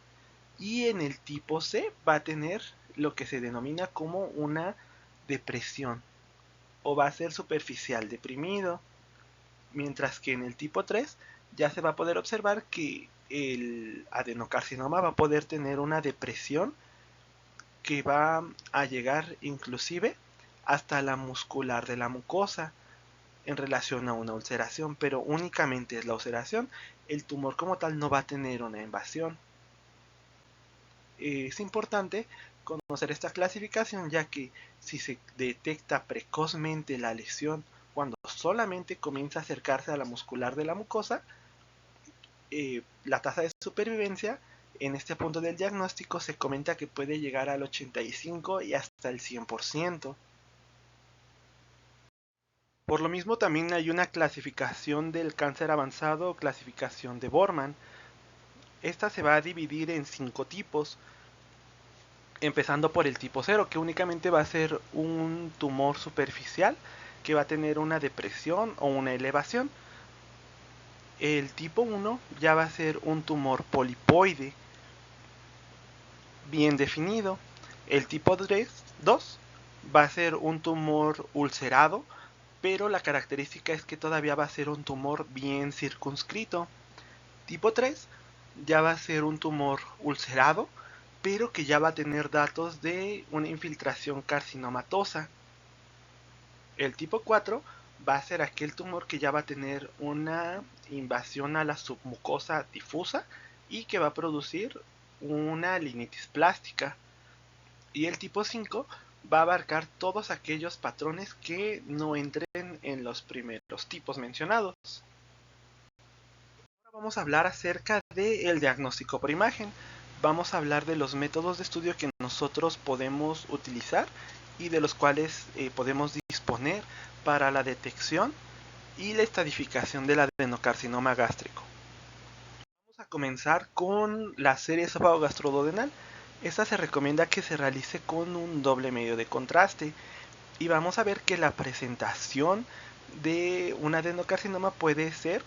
y en el tipo C va a tener lo que se denomina como una depresión o va a ser superficial deprimido, mientras que en el tipo 3 ya se va a poder observar que el adenocarcinoma va a poder tener una depresión que va a llegar inclusive hasta la muscular de la mucosa en relación a una ulceración, pero únicamente es la ulceración, el tumor como tal no va a tener una invasión. Es importante conocer esta clasificación, ya que si se detecta precozmente la lesión cuando solamente comienza a acercarse a la muscular de la mucosa, la tasa de supervivencia en este punto del diagnóstico se comenta que puede llegar al 85 y hasta el 100%. Por lo mismo también hay una clasificación del cáncer avanzado, clasificación de Borman. Esta se va a dividir en 5 tipos, empezando por el tipo 0, que únicamente va a ser un tumor superficial que va a tener una depresión o una elevación. El tipo 1 ya va a ser un tumor polipoide bien definido. El tipo 2 va a ser un tumor ulcerado, pero la característica es que todavía va a ser un tumor bien circunscrito. Tipo 3 ya va a ser un tumor ulcerado, pero que ya va a tener datos de una infiltración carcinomatosa. El tipo 4 va a ser aquel tumor que ya va a tener una invasión a la submucosa difusa y que va a producir una linitis plástica. Y el tipo 5 va a abarcar todos aquellos patrones que no entren en los primeros tipos mencionados. Ahora vamos a hablar acerca del diagnóstico por imagen. Vamos a hablar de los métodos de estudio que nosotros podemos utilizar y de los cuales podemos disponer para la detección y la estadificación del adenocarcinoma gástrico. Vamos a comenzar con la serie esófago-gastroduodenal. Esta se recomienda que se realice con un doble medio de contraste y vamos a ver que la presentación de un adenocarcinoma puede ser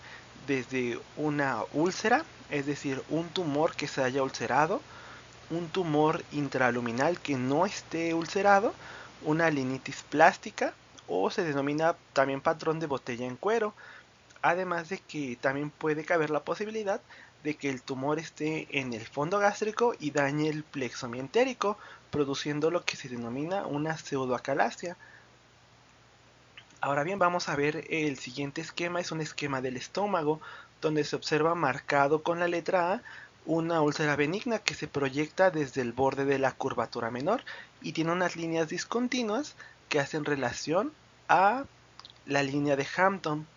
desde una úlcera, es decir, un tumor que se haya ulcerado, un tumor intraluminal que no esté ulcerado, una linitis plástica o se denomina también patrón de botella en cuero. Además de que también puede caber la posibilidad de que el tumor esté en el fondo gástrico y dañe el plexo mientérico, produciendo lo que se denomina una pseudoacalasia. Ahora bien, vamos a ver el siguiente esquema, es un esquema del estómago, donde se observa marcado con la letra A una úlcera benigna que se proyecta desde el borde de la curvatura menor y tiene unas líneas discontinuas que hacen relación a la línea de Hampton.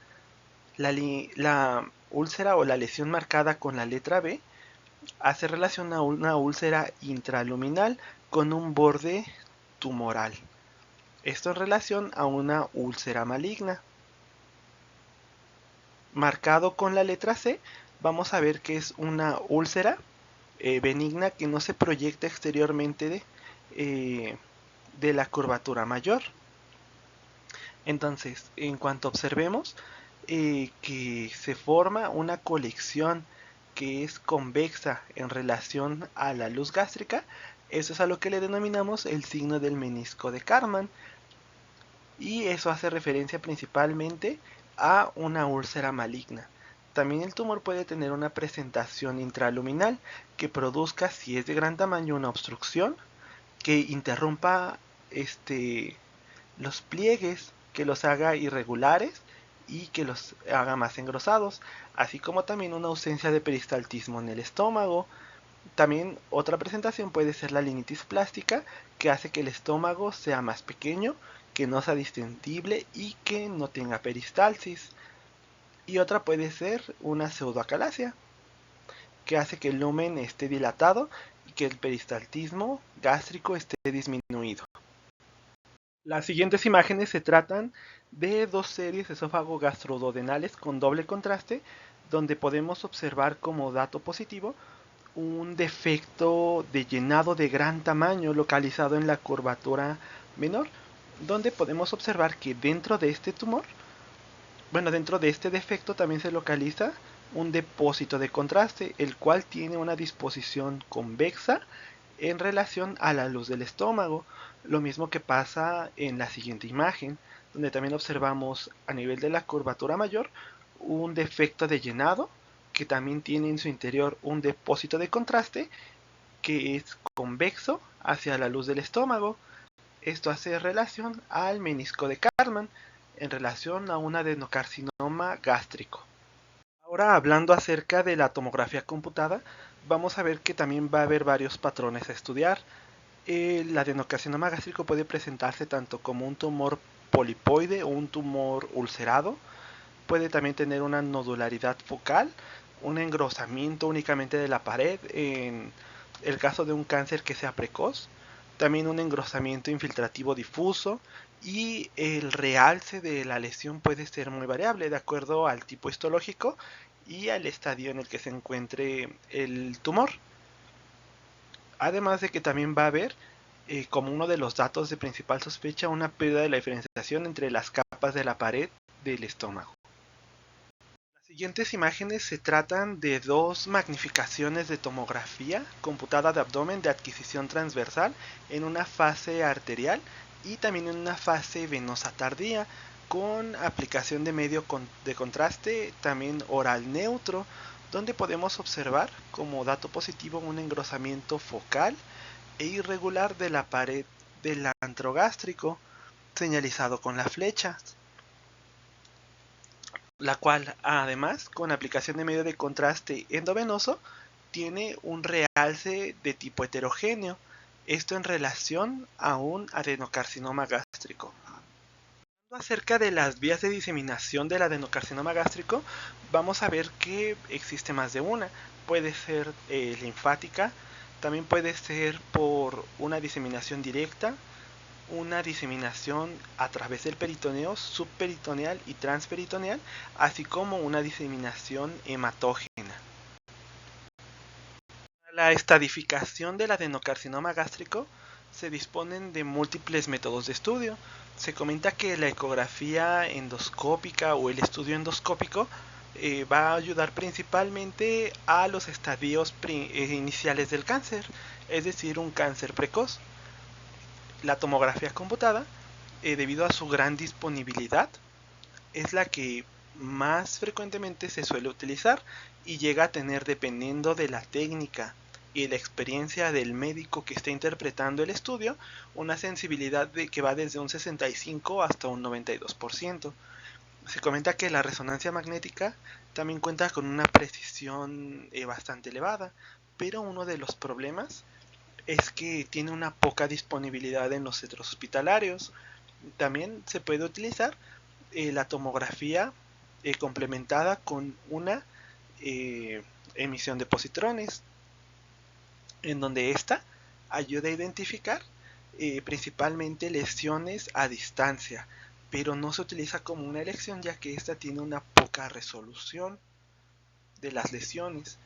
La úlcera o la lesión marcada con la letra B hace relación a una úlcera intraluminal con un borde tumoral. Esto en relación a una úlcera maligna. Marcado con la letra C, vamos a ver que es una úlcera benigna que no se proyecta exteriormente de la curvatura mayor. Entonces, en cuanto observemos que se forma una colección que es convexa en relación a la luz gástrica, eso es a lo que le denominamos el signo del menisco de Karman. Y eso hace referencia principalmente a una úlcera maligna. También el tumor puede tener una presentación intraluminal que produzca, si es de gran tamaño, una obstrucción que interrumpa los pliegues, que los haga irregulares y que los haga más engrosados, así como también una ausencia de peristaltismo en el estómago. También otra presentación puede ser la linitis plástica, que hace que el estómago sea más pequeño, que no sea distendible y que no tenga peristalsis. Y otra puede ser una pseudoacalasia, que hace que el lumen esté dilatado y que el peristaltismo gástrico esté disminuido. Las siguientes imágenes se tratan de dos series esófago-gastroduodenales con doble contraste, donde podemos observar como dato positivo un defecto de llenado de gran tamaño localizado en la curvatura menor, donde podemos observar que dentro de este tumor, bueno, dentro de este defecto también se localiza un depósito de contraste, el cual tiene una disposición convexa en relación a la luz del estómago, lo mismo que pasa en la siguiente imagen, donde también observamos a nivel de la curvatura mayor un defecto de llenado que también tiene en su interior un depósito de contraste que es convexo hacia la luz del estómago. Esto hace relación al menisco de Karman en relación a un adenocarcinoma gástrico. Ahora hablando acerca de la tomografía computada, vamos a ver que también va a haber varios patrones a estudiar. El adenocarcinoma gástrico puede presentarse tanto como un tumor polipoide o un tumor ulcerado. Puede también tener una nodularidad focal, un engrosamiento únicamente de la pared en el caso de un cáncer que sea precoz, también un engrosamiento infiltrativo difuso y el realce de la lesión puede ser muy variable de acuerdo al tipo histológico y al estadio en el que se encuentre el tumor. Además de que también va a haber como uno de los datos de principal sospecha una pérdida de la diferenciación entre las capas de la pared del estómago. Siguientes imágenes se tratan de dos magnificaciones de tomografía computada de abdomen de adquisición transversal en una fase arterial y también en una fase venosa tardía con aplicación de medio de contraste también oral neutro, donde podemos observar como dato positivo un engrosamiento focal e irregular de la pared del antro gástrico señalizado con la flecha, la cual además con aplicación de medio de contraste endovenoso tiene un realce de tipo heterogéneo, esto en relación a un adenocarcinoma gástrico. Acerca de las vías de diseminación del adenocarcinoma gástrico, vamos a ver que existe más de una. Puede ser linfática, también puede ser por una diseminación directa, una diseminación a través del peritoneo, subperitoneal y transperitoneal, así como una diseminación hematógena. La estadificación del adenocarcinoma gástrico se disponen de múltiples métodos de estudio. Se comenta que la ecografía endoscópica o el estudio endoscópico va a ayudar principalmente a los estadios iniciales del cáncer, es decir, un cáncer precoz. La tomografía computada, debido a su gran disponibilidad, es la que más frecuentemente se suele utilizar y llega a tener, dependiendo de la técnica y la experiencia del médico que está interpretando el estudio, una sensibilidad que va desde un 65 hasta un 92%. Se comenta que la resonancia magnética también cuenta con una precisión bastante elevada, pero uno de los problemas es que tiene una poca disponibilidad en los centros hospitalarios. También se puede utilizar la tomografía complementada con una emisión de positrones, en donde ésta ayuda a identificar principalmente lesiones a distancia, pero no se utiliza como una elección ya que ésta tiene una poca resolución de las lesiones.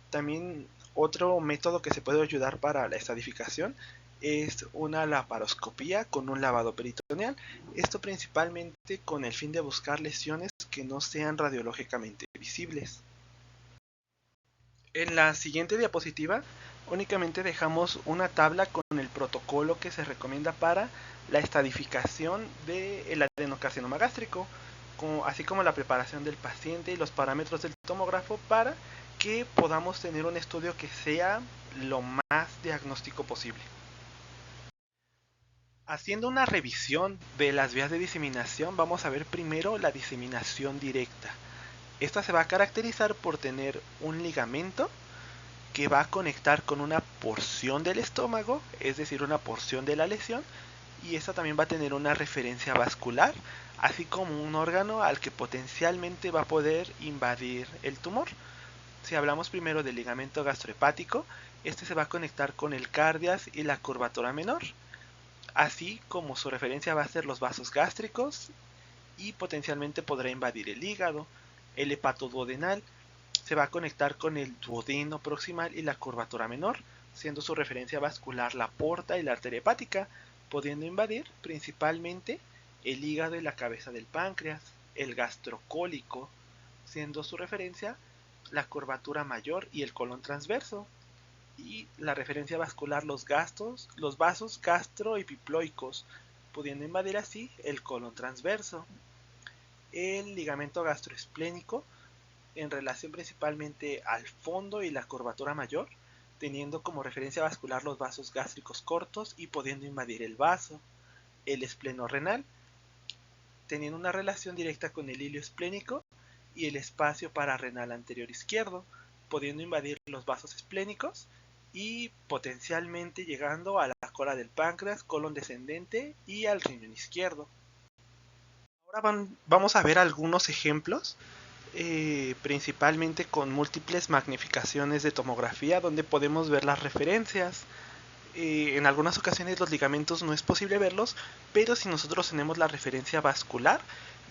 También otro método que se puede ayudar para la estadificación es una laparoscopía con un lavado peritoneal, esto principalmente con el fin de buscar lesiones que no sean radiológicamente visibles. En la siguiente diapositiva únicamente dejamos una tabla con el protocolo que se recomienda para la estadificación del adenocarcinoma gástrico, así como la preparación del paciente y los parámetros del tomógrafo para que podamos tener un estudio que sea lo más diagnóstico posible. Haciendo una revisión de las vías de diseminación, vamos a ver primero la diseminación directa. Esta se va a caracterizar por tener un ligamento que va a conectar con una porción del estómago, es decir, una porción de la lesión, y esta también va a tener una referencia vascular, así como un órgano al que potencialmente va a poder invadir el tumor. Si hablamos primero del ligamento gastrohepático, este se va a conectar con el cardias y la curvatura menor, así como su referencia va a ser los vasos gástricos y potencialmente podrá invadir el hígado. El hepatoduodenal se va a conectar con el duodeno proximal y la curvatura menor, siendo su referencia vascular la porta y la arteria hepática, pudiendo invadir principalmente el hígado y la cabeza del páncreas. El gastrocólico, siendo su referencia la curvatura mayor y el colon transverso, y la referencia vascular los vasos gastroepiploicos, pudiendo invadir así el colon transverso. El ligamento gastroesplénico en relación principalmente al fondo y la curvatura mayor, teniendo como referencia vascular los vasos gástricos cortos y pudiendo invadir el vaso. El espleno-renal, teniendo una relación directa con el hilio esplénico y el espacio pararenal anterior izquierdo, pudiendo invadir los vasos esplénicos y potencialmente llegando a la cola del páncreas, colon descendente y al riñón izquierdo. Ahora vamos a ver algunos ejemplos, principalmente con múltiples magnificaciones de tomografía, donde podemos ver las referencias. En algunas ocasiones los ligamentos no es posible verlos, pero si nosotros tenemos la referencia vascular,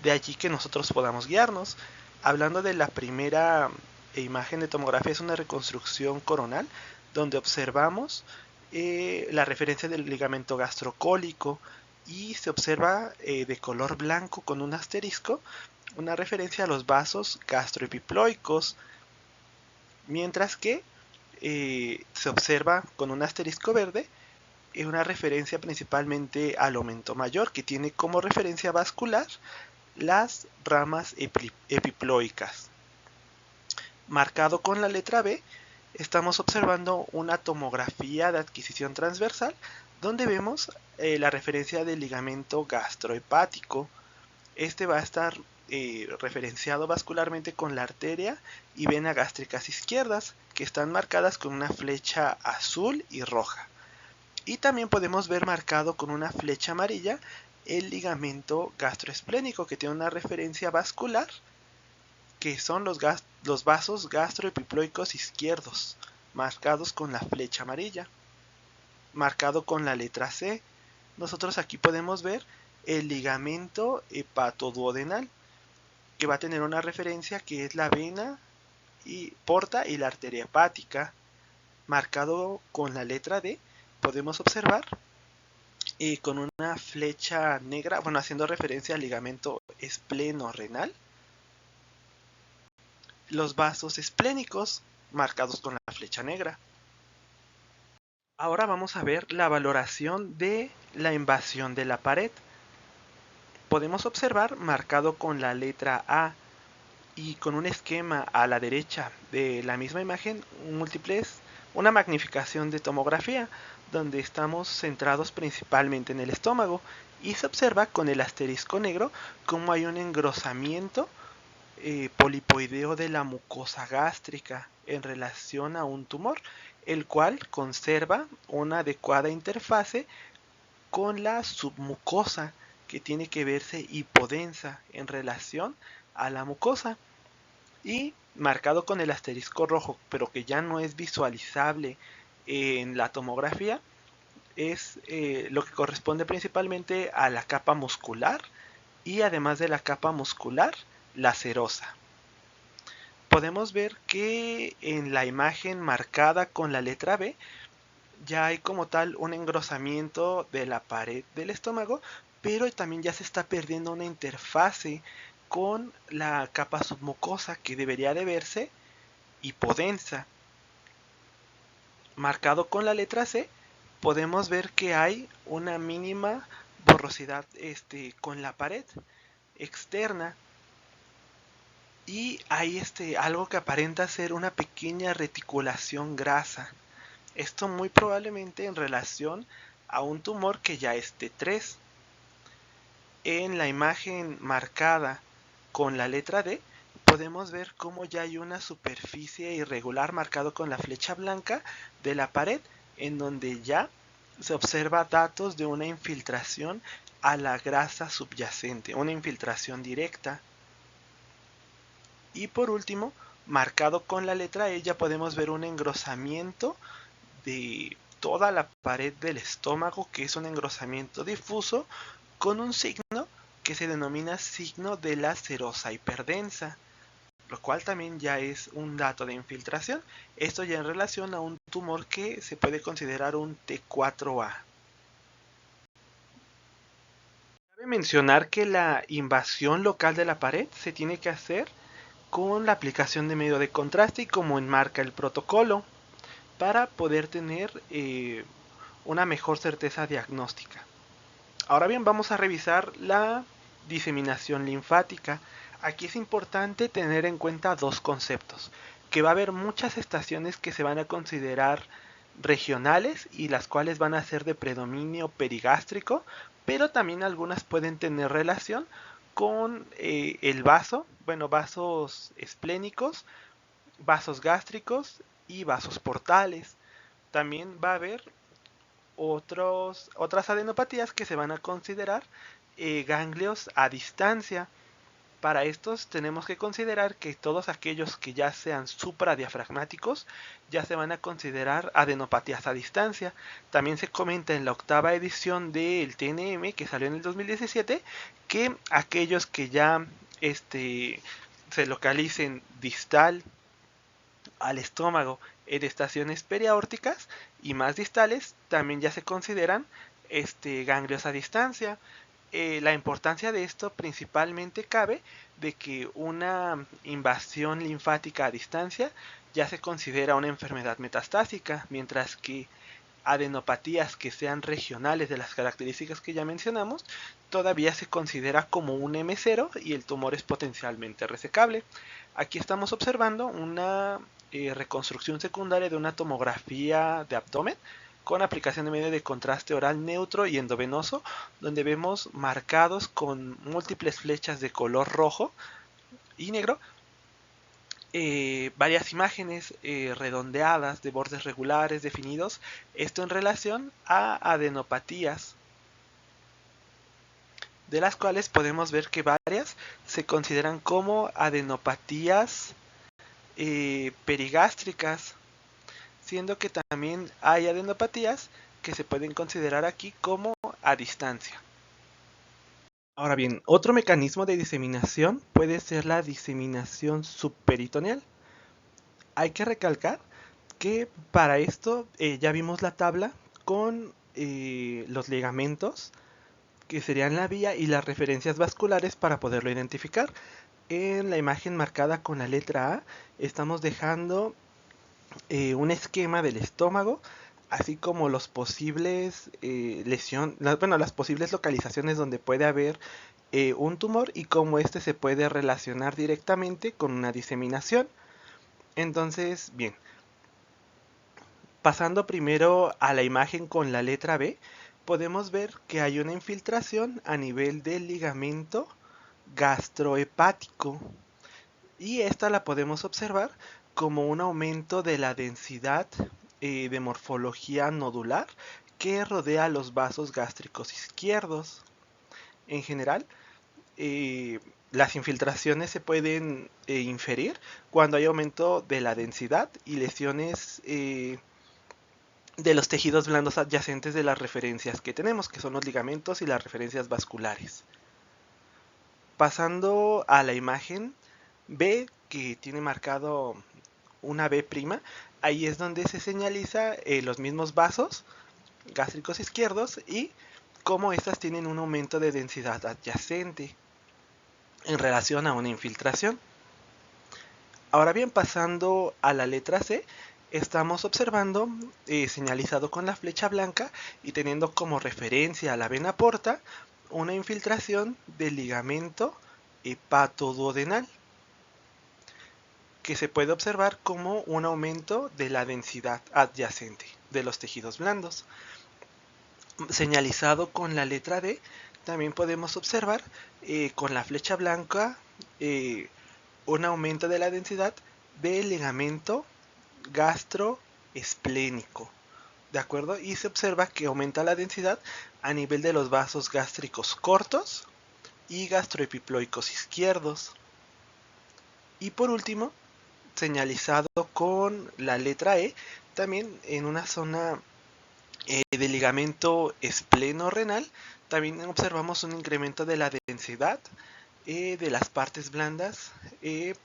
de allí que nosotros podamos guiarnos. Hablando de la primera imagen de tomografía, es una reconstrucción coronal, donde observamos la referencia del ligamento gastrocólico y se observa de color blanco con un asterisco una referencia a los vasos gastroepiploicos, mientras que se observa con un asterisco verde una referencia principalmente al aumento mayor, que tiene como referencia vascular las ramas epiploicas. Marcado con la letra B, estamos observando una tomografía de adquisición transversal donde vemos la referencia del ligamento gastrohepático. Este va a estar referenciado vascularmente con la arteria y vena gástricas izquierdas, que están marcadas con una flecha azul y roja. Y también podemos ver marcado con una flecha amarilla el ligamento gastroesplénico, que tiene una referencia vascular, que son los vasos gastroepiploicos izquierdos, marcados con la flecha amarilla. Marcado con la letra C, nosotros aquí podemos ver el ligamento hepatoduodenal, que va a tener una referencia que es la vena y porta y la arteria hepática. Marcado con la letra D, podemos observar con una flecha negra, bueno, haciendo referencia al ligamento espleno-renal, los vasos esplénicos marcados con la flecha negra. Ahora vamos a ver la valoración de la invasión de la pared. Podemos observar marcado con la letra A y con un esquema a la derecha de la misma imagen múltiples, una magnificación de tomografía donde estamos centrados principalmente en el estómago y se observa con el asterisco negro cómo hay un engrosamiento polipoideo de la mucosa gástrica en relación a un tumor, el cual conserva una adecuada interfase con la submucosa, que tiene que verse hipodensa en relación a la mucosa. Y marcado con el asterisco rojo, pero que ya no es visualizable en la tomografía, es lo que corresponde principalmente a la capa muscular y además de la capa muscular, la serosa. Podemos ver que en la imagen marcada con la letra B ya hay como tal un engrosamiento de la pared del estómago, pero también ya se está perdiendo una interfase con la capa submucosa que debería de verse hipodensa. Marcado con la letra C, podemos ver que hay una mínima borrosidad con la pared externa y hay algo que aparenta ser una pequeña reticulación grasa. Esto muy probablemente en relación a un tumor que ya es T3. En la imagen marcada con la letra D, podemos ver cómo ya hay una superficie irregular marcado con la flecha blanca de la pared, en donde ya se observa datos de una infiltración a la grasa subyacente, una infiltración directa. Y por último, marcado con la letra E, ya podemos ver un engrosamiento de toda la pared del estómago, que es un engrosamiento difuso con un signo que se denomina signo de la serosa hiperdensa, lo cual también ya es un dato de infiltración. Esto ya en relación a un tumor que se puede considerar un T4A. Cabe mencionar que la invasión local de la pared se tiene que hacer con la aplicación de medio de contraste y como enmarca el protocolo, para poder tener una mejor certeza diagnóstica. Ahora bien, vamos a revisar la diseminación linfática. Aquí es importante tener en cuenta dos conceptos, que va a haber muchas estaciones que se van a considerar regionales y las cuales van a ser de predominio perigástrico, pero también algunas pueden tener relación con el vaso, bueno, vasos esplénicos, vasos gástricos y vasos portales. También va a haber otras adenopatías que se van a considerar ganglios a distancia. Para estos tenemos que considerar que todos aquellos que ya sean supradiafragmáticos ya se van a considerar adenopatías a distancia. También se comenta en la octava edición del TNM que salió en el 2017 que aquellos que ya se localicen distal al estómago en estaciones periaórticas y más distales también ya se consideran ganglios a distancia. La importancia de esto principalmente cabe de que una invasión linfática a distancia ya se considera una enfermedad metastásica, mientras que adenopatías que sean regionales de las características que ya mencionamos, todavía se considera como un M0 y el tumor es potencialmente resecable. Aquí estamos observando una reconstrucción secundaria de una tomografía de abdomen con aplicación de medio de contraste oral neutro y endovenoso, donde vemos marcados con múltiples flechas de color rojo y negro varias imágenes redondeadas de bordes regulares definidos, esto en relación a adenopatías, de las cuales podemos ver que varias se consideran como adenopatías perigástricas, siendo que también hay adenopatías que se pueden considerar aquí como a distancia. Ahora bien, otro mecanismo de diseminación puede ser la diseminación subperitoneal. Hay que recalcar que para esto ya vimos la tabla con los ligamentos que serían la vía y las referencias vasculares para poderlo identificar. En la imagen marcada con la letra A estamos dejando un esquema del estómago, así como los posibles las posibles localizaciones donde puede haber un tumor y cómo este se puede relacionar directamente con una diseminación. Entonces, bien, pasando primero a la imagen con la letra B, podemos ver que hay una infiltración a nivel del ligamento gastrohepático y esta la podemos observar como un aumento de la densidad de morfología nodular que rodea los vasos gástricos izquierdos. En general, las infiltraciones se pueden inferir cuando hay aumento de la densidad y lesiones de los tejidos blandos adyacentes de las referencias que tenemos, que son los ligamentos y las referencias vasculares. Pasando a la imagen B, que tiene marcado una B', ahí es donde se señaliza los mismos vasos gástricos izquierdos y cómo estas tienen un aumento de densidad adyacente en relación a una infiltración. Ahora bien, pasando a la letra C, estamos observando, señalizado con la flecha blanca y teniendo como referencia a la vena porta, una infiltración del ligamento hepatoduodenal, que se puede observar como un aumento de la densidad adyacente de los tejidos blandos. Señalizado con la letra D, también podemos observar con la flecha blanca un aumento de la densidad del ligamento gastroesplénico, ¿de acuerdo? Y se observa que aumenta la densidad a nivel de los vasos gástricos cortos y gastroepiploicos izquierdos. Y por último, señalizado con la letra E, también en una zona del ligamento espleno-renal, también observamos un incremento de la densidad de las partes blandas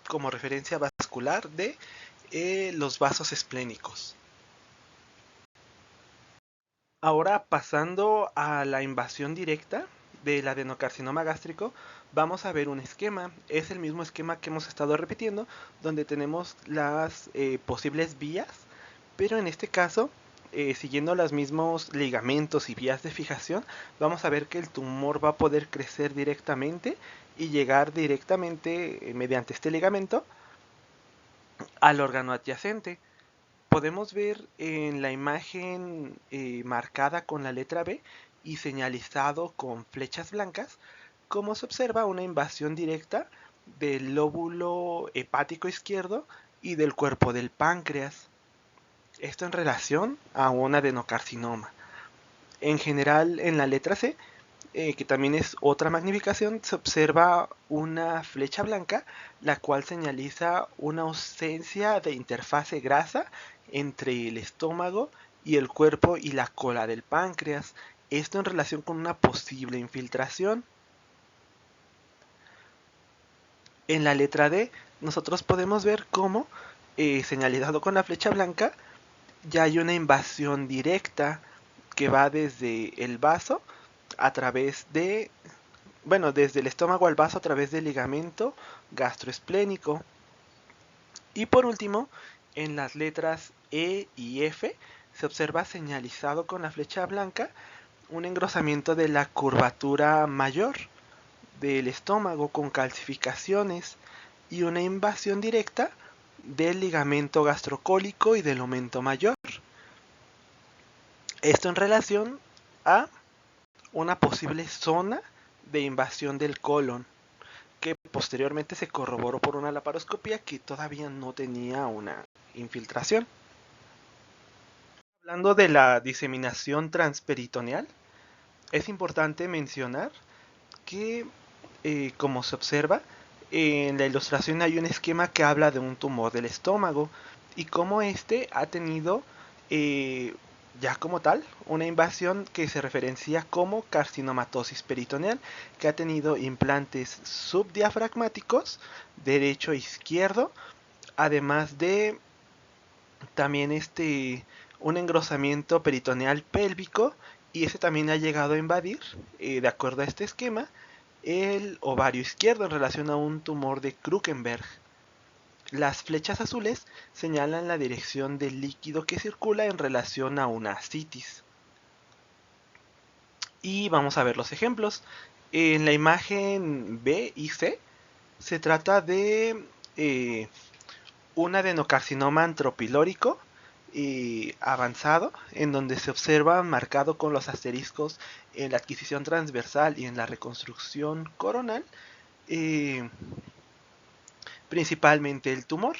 como referencia vascular de los vasos esplénicos. Ahora pasando a la invasión directa del adenocarcinoma gástrico, vamos a ver un esquema. Es el mismo esquema que hemos estado repitiendo, donde tenemos las posibles vías, pero en este caso, siguiendo los mismos ligamentos y vías de fijación, vamos a ver que el tumor va a poder crecer directamente y llegar directamente mediante este ligamento al órgano adyacente. Podemos ver en la imagen marcada con la letra B y señalizado con flechas blancas cómo se observa una invasión directa del lóbulo hepático izquierdo y del cuerpo del páncreas. Esto en relación a un adenocarcinoma. En general, en la letra C, que también es otra magnificación, se observa una flecha blanca, la cual señaliza una ausencia de interfase grasa entre el estómago y el cuerpo y la cola del páncreas. Esto en relación con una posible infiltración. En la letra D, nosotros podemos ver cómo, señalizado con la flecha blanca, ya hay una invasión directa que va desde el vaso a través de bueno, desde el estómago al vaso a través del ligamento gastroesplénico. Y por último, en las letras E y F se observa señalizado con la flecha blanca un engrosamiento de la curvatura mayor del estómago con calcificaciones y una invasión directa del ligamento gastrocólico y del omentón mayor. Esto en relación a una posible zona de invasión del colon, que posteriormente se corroboró por una laparoscopía que todavía no tenía una infiltración. Hablando de la diseminación transperitoneal, es importante mencionar que, como se observa, en la ilustración hay un esquema que habla de un tumor del estómago y cómo este ha tenido, ya como tal, una invasión que se referencia como carcinomatosis peritoneal, que ha tenido implantes subdiafragmáticos, derecho e izquierdo, además de también un engrosamiento peritoneal pélvico, y ese también ha llegado a invadir, de acuerdo a este esquema, el ovario izquierdo en relación a un tumor de Krukenberg. Las flechas azules señalan la dirección del líquido que circula en relación a una ascitis. Y vamos a ver los ejemplos. En la imagen B y C se trata de un adenocarcinoma antropilórico y avanzado, en donde se observa marcado con los asteriscos en la adquisición transversal y en la reconstrucción coronal, eh, principalmente el tumor,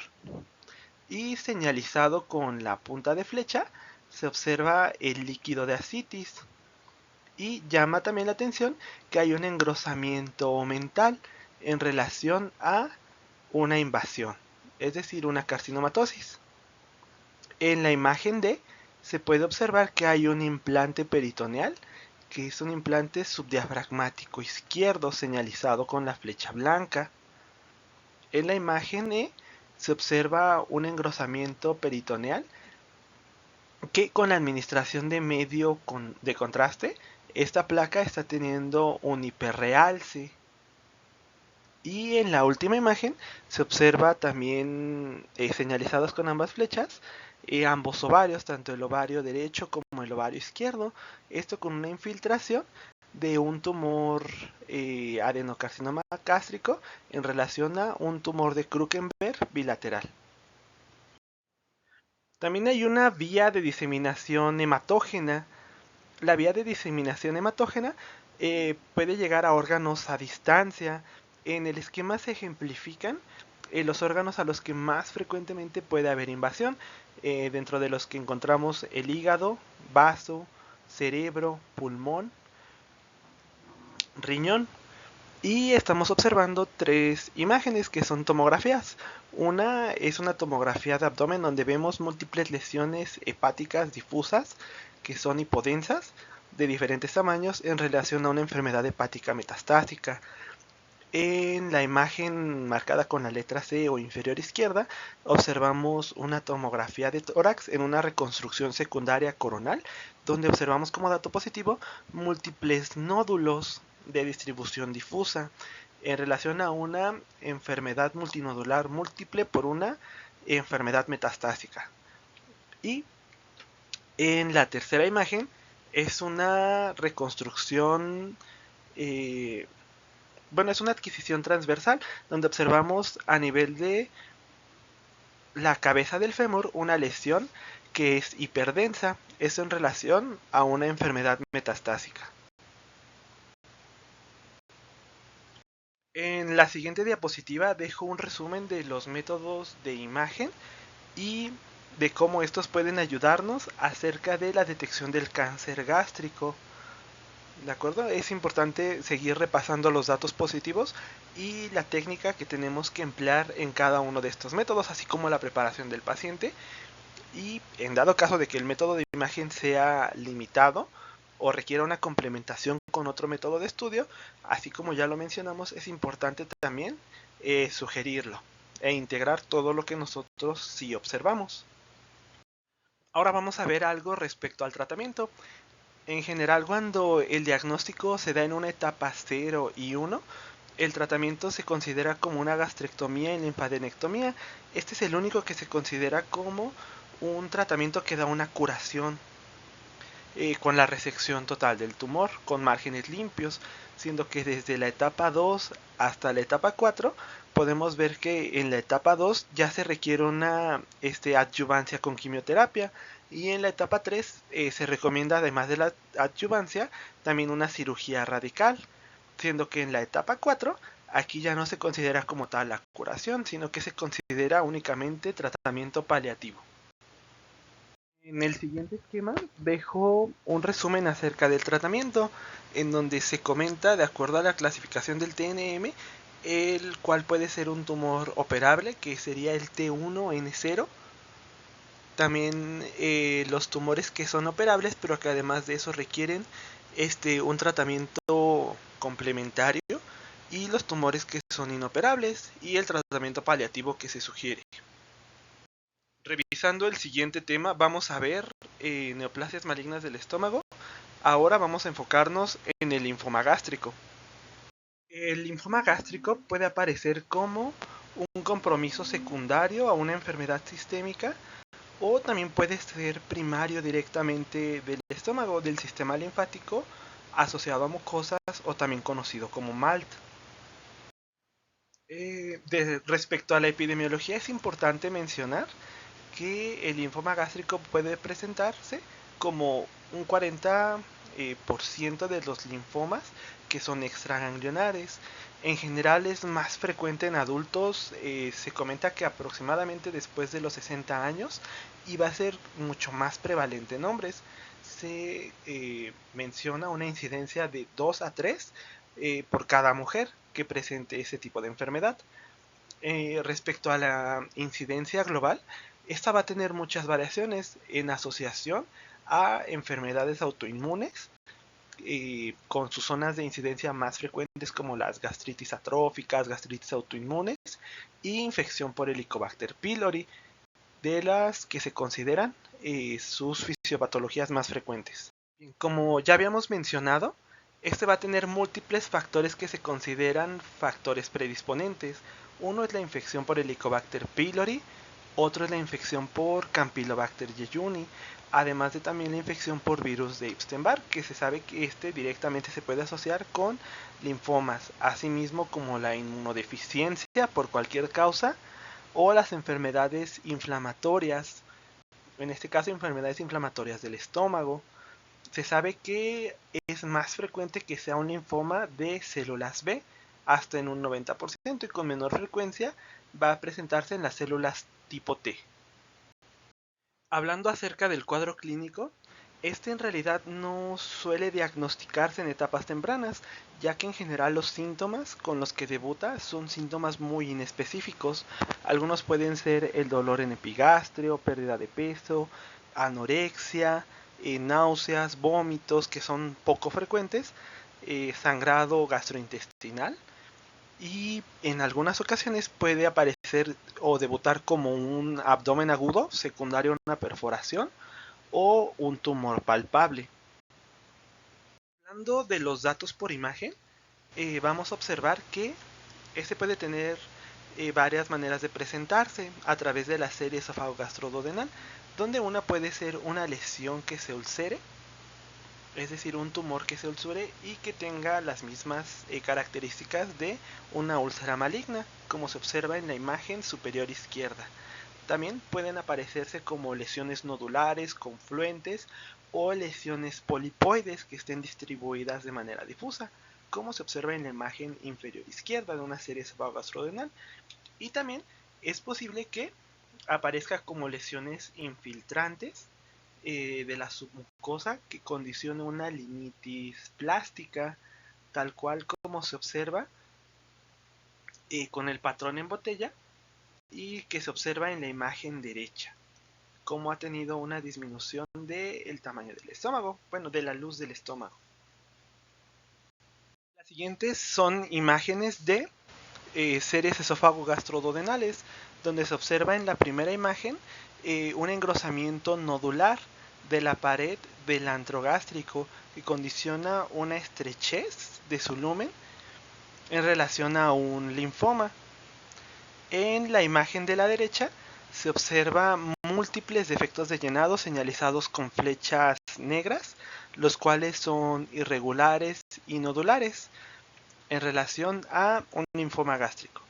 y señalizado con la punta de flecha se observa el líquido de ascitis, y llama también la atención que hay un engrosamiento mental en relación a una invasión, es decir, una carcinomatosis. En la imagen D se puede observar que hay un implante peritoneal, que es un implante subdiafragmático izquierdo señalizado con la flecha blanca. En la imagen E se observa un engrosamiento peritoneal que, con la administración de medio de contraste, esta placa está teniendo un hiperrealce. Y en la última imagen se observa también, señalizados con ambas flechas, ambos ovarios, tanto el ovario derecho como el ovario izquierdo, esto con una infiltración de un tumor, adenocarcinoma gástrico, en relación a un tumor de Krukenberg bilateral. También hay una vía de diseminación hematógena. La vía de diseminación hematógena puede llegar a órganos a distancia. En el esquema se ejemplifican los órganos a los que más frecuentemente puede haber invasión, dentro de los que encontramos el hígado, vaso, cerebro, pulmón, riñón. Y estamos observando tres imágenes que son tomografías. Una es una tomografía de abdomen donde vemos múltiples lesiones hepáticas difusas que son hipodensas de diferentes tamaños en relación a una enfermedad hepática metastásica. En la imagen marcada con la letra C o inferior izquierda observamos una tomografía de tórax en una reconstrucción secundaria coronal, donde observamos como dato positivo múltiples nódulos de distribución difusa en relación a una enfermedad multinodular múltiple por una enfermedad metastásica. Y en la tercera imagen es una reconstrucción, es una adquisición transversal donde observamos a nivel de la cabeza del fémur una lesión que es hiperdensa, eso en relación a una enfermedad metastásica. En la siguiente diapositiva dejo un resumen de los métodos de imagen y de cómo estos pueden ayudarnos acerca de la detección del cáncer gástrico. ¿De acuerdo? Es importante seguir repasando los datos positivos y la técnica que tenemos que emplear en cada uno de estos métodos, así como la preparación del paciente. Y en dado caso de que el método de imagen sea limitado o requiera una complementación con otro método de estudio, así como ya lo mencionamos, es importante también sugerirlo e integrar todo lo que nosotros sí observamos. Ahora vamos a ver algo respecto al tratamiento. En general, cuando el diagnóstico se da en una etapa 0 y 1, el tratamiento se considera como una gastrectomía y linfadenectomía. Este es el único que se considera como un tratamiento que da una curación con la resección total del tumor, con márgenes limpios, siendo que desde la etapa 2 hasta la etapa 4 podemos ver que en la etapa 2 ya se requiere una adyuvancia con quimioterapia, y en la etapa 3 se recomienda, además de la adyuvancia, también una cirugía radical, siendo que en la etapa 4 aquí ya no se considera como tal la curación, sino que se considera únicamente tratamiento paliativo. En el siguiente esquema dejo un resumen acerca del tratamiento, en donde se comenta, de acuerdo a la clasificación del TNM, el cual puede ser un tumor operable, que sería el T1N0. También los tumores que son operables, pero que además de eso requieren un tratamiento complementario, y los tumores que son inoperables, y el tratamiento paliativo que se sugiere. Revisando el siguiente tema, vamos a ver neoplasias malignas del estómago. Ahora vamos a enfocarnos en el linfoma gástrico. El linfoma gástrico puede aparecer como un compromiso secundario a una enfermedad sistémica, o también puede ser primario directamente del estómago, del sistema linfático, asociado a mucosas, o también conocido como MALT. Respecto a la epidemiología, es importante mencionar que el linfoma gástrico puede presentarse como un 40% de los linfomas que son extraganglionares. En general es más frecuente en adultos, se comenta que aproximadamente después de los 60 años, y va a ser mucho más prevalente en hombres. Se menciona una incidencia de 2 a 3 por cada mujer que presente ese tipo de enfermedad. Respecto a la incidencia global, esta va a tener muchas variaciones en asociación a enfermedades autoinmunes, con sus zonas de incidencia más frecuentes como las gastritis atróficas, gastritis autoinmunes y infección por Helicobacter pylori, de las que se consideran sus fisiopatologías más frecuentes. Como ya habíamos mencionado, este va a tener múltiples factores que se consideran factores predisponentes. Uno es la infección por Helicobacter pylori, otro es la infección por Campylobacter jejuni, además de también la infección por virus de Epstein-Barr, que se sabe que directamente se puede asociar con linfomas, asimismo como la inmunodeficiencia por cualquier causa, o las enfermedades inflamatorias, en este caso enfermedades inflamatorias del estómago. Se sabe que es más frecuente que sea un linfoma de células B, hasta en un 90%, y con menor frecuencia va a presentarse en las células tipo T. Hablando acerca del cuadro clínico, este en realidad no suele diagnosticarse en etapas tempranas, ya que en general los síntomas con los que debuta son síntomas muy inespecíficos. Algunos pueden ser el dolor en epigastrio, pérdida de peso, anorexia, náuseas, vómitos, que son poco frecuentes, sangrado gastrointestinal, y en algunas ocasiones puede aparecer o debutar como un abdomen agudo secundario a una perforación o un tumor palpable. Hablando de los datos por imagen, vamos a observar que este puede tener varias maneras de presentarse a través de la serie esófago-gastroduodenal, donde una puede ser una lesión que se ulcere, es decir, un tumor que se ulcere y que tenga las mismas características de una úlcera maligna, como se observa en la imagen superior izquierda. También pueden aparecerse como lesiones nodulares, confluentes, o lesiones polipoides que estén distribuidas de manera difusa, como se observa en la imagen inferior izquierda de una serie esophagogastrodenal. Y también es posible que aparezca como lesiones infiltrantes de la submucosa, que condicione una linitis plástica, tal cual como se observa con el patrón en botella, y que se observa en la imagen derecha, como ha tenido una disminución del tamaño del estómago, bueno, de la luz del estómago. Las siguientes son imágenes de series esófago-gastroduodenales, donde se observa en la primera imagen un engrosamiento nodular de la pared del antro gástrico que condiciona una estrechez de su lumen en relación a un linfoma. En la imagen de la derecha se observa múltiples defectos de llenado señalizados con flechas negras, los cuales son irregulares y nodulares en relación a un linfoma gástrico.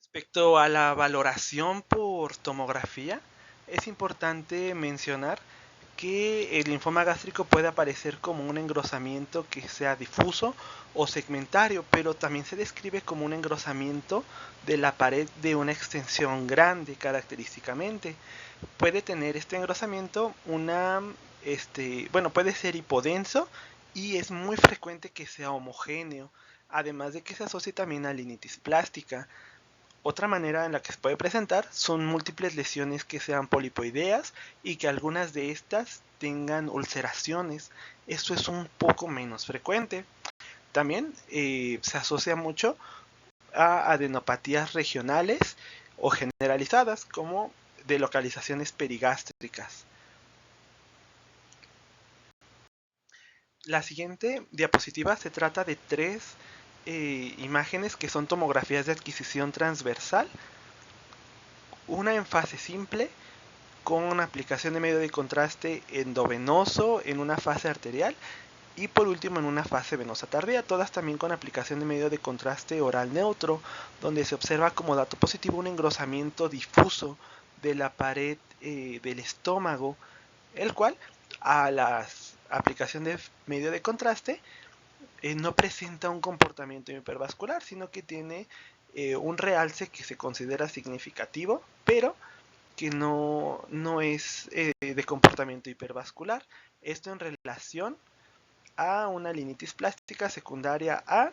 Respecto a la valoración por tomografía, es importante mencionar que el linfoma gástrico puede aparecer como un engrosamiento que sea difuso o segmentario, pero también se describe como un engrosamiento de la pared de una extensión grande característicamente. Puede tener este engrosamiento puede ser hipodenso y es muy frecuente que sea homogéneo, además de que se asocie también a linitis plástica. Otra manera en la que se puede presentar son múltiples lesiones que sean polipoideas y que algunas de estas tengan ulceraciones. Esto es un poco menos frecuente. También se asocia mucho a adenopatías regionales o generalizadas como de localizaciones perigástricas. La siguiente diapositiva se trata de tres imágenes que son tomografías de adquisición transversal. Una en fase simple con una aplicación de medio de contraste endovenoso en una fase arterial y por último en una fase venosa tardía, todas también con aplicación de medio de contraste oral neutro, donde se observa como dato positivo un engrosamiento difuso de la pared del estómago, el cual a la aplicación de medio de contraste no presenta un comportamiento hipervascular, sino que tiene un realce que se considera significativo, pero que no es de comportamiento hipervascular. Esto en relación a una linitis plástica secundaria a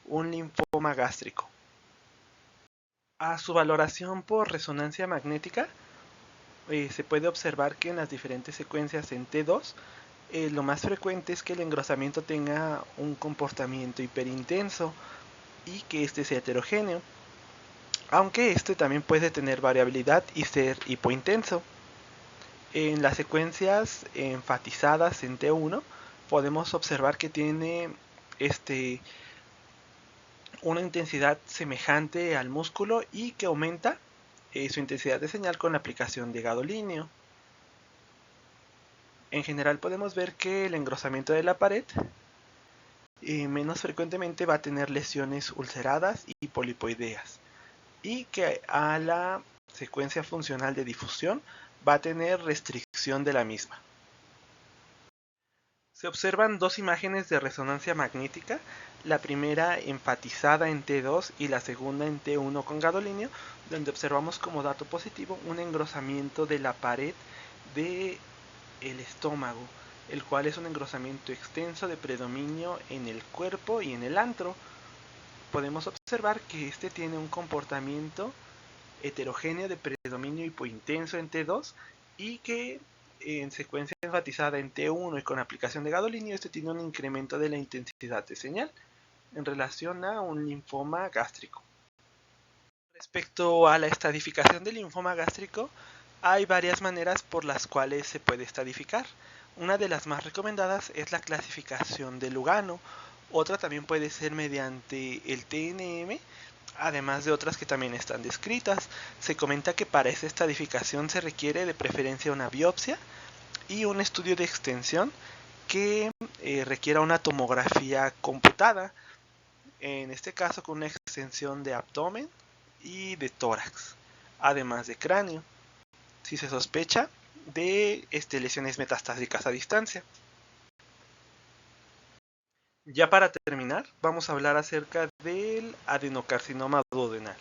un linfoma gástrico. A su valoración por resonancia magnética, se puede observar que en las diferentes secuencias en T2, lo más frecuente es que el engrosamiento tenga un comportamiento hiperintenso y que este sea heterogéneo, aunque este también puede tener variabilidad y ser hipointenso. En las secuencias enfatizadas en T1 podemos observar que tiene una intensidad semejante al músculo y que aumenta su intensidad de señal con la aplicación de gadolíneo. En general podemos ver que el engrosamiento de la pared menos frecuentemente va a tener lesiones ulceradas y polipoideas, y que a la secuencia funcional de difusión va a tener restricción de la misma. Se observan dos imágenes de resonancia magnética, la primera enfatizada en T2 y la segunda en T1 con gadolínio, donde observamos como dato positivo un engrosamiento de la pared del estómago, el cual es un engrosamiento extenso de predominio en el cuerpo y en el antro. Podemos observar que este tiene un comportamiento heterogéneo de predominio hipointenso en T2 y que en secuencia enfatizada en T1 y con aplicación de gadolínio, este tiene un incremento de la intensidad de señal en relación a un linfoma gástrico. Respecto a la estadificación del linfoma gástrico, hay varias maneras por las cuales se puede estadificar. Una de las más recomendadas es la clasificación de Lugano. Otra también puede ser mediante el TNM, además de otras que también están descritas. Se comenta que para esta estadificación se requiere de preferencia una biopsia y un estudio de extensión que requiera una tomografía computada, en este caso con una extensión de abdomen y de tórax, además de cráneo, si se sospecha de lesiones metastásicas a distancia. Ya para terminar, vamos a hablar acerca del adenocarcinoma duodenal.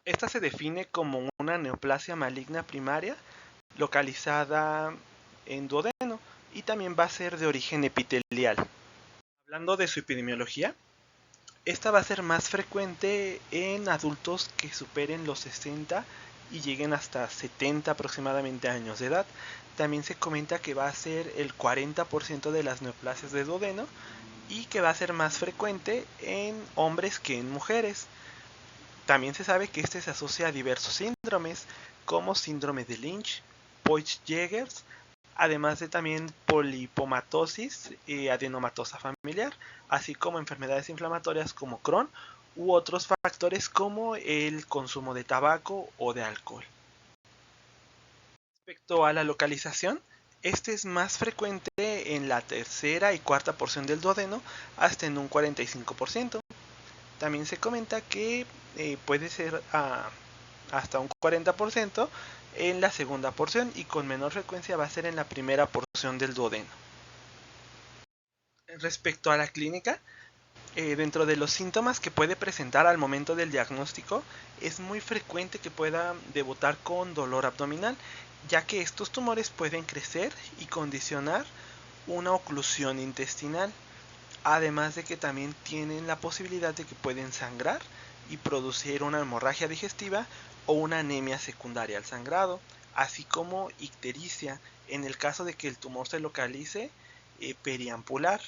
Esta se define como una neoplasia maligna primaria localizada en duodeno y también va a ser de origen epitelial. Hablando de su epidemiología, esta va a ser más frecuente en adultos que superen los 60 y lleguen hasta 70 aproximadamente años de edad. También se comenta que va a ser el 40% de las neoplasias de duodeno y que va a ser más frecuente en hombres que en mujeres. También se sabe que este se asocia a diversos síndromes como síndrome de Lynch, Poich-Jägers, además de también polipomatosis adenomatosa familiar, así como enfermedades inflamatorias como Crohn u otros factores como el consumo de tabaco o de alcohol. Respecto a la localización, este es más frecuente en la tercera y cuarta porción del duodeno, hasta en un 45%. También se comenta que puede ser hasta un 40% en la segunda porción, y con menor frecuencia va a ser en la primera porción del duodeno. Respecto a la clínica, dentro de los síntomas que puede presentar al momento del diagnóstico, es muy frecuente que pueda debutar con dolor abdominal, ya que estos tumores pueden crecer y condicionar una oclusión intestinal, además de que también tienen la posibilidad de que pueden sangrar y producir una hemorragia digestiva o una anemia secundaria al sangrado, así como ictericia en el caso de que el tumor se localice periampular.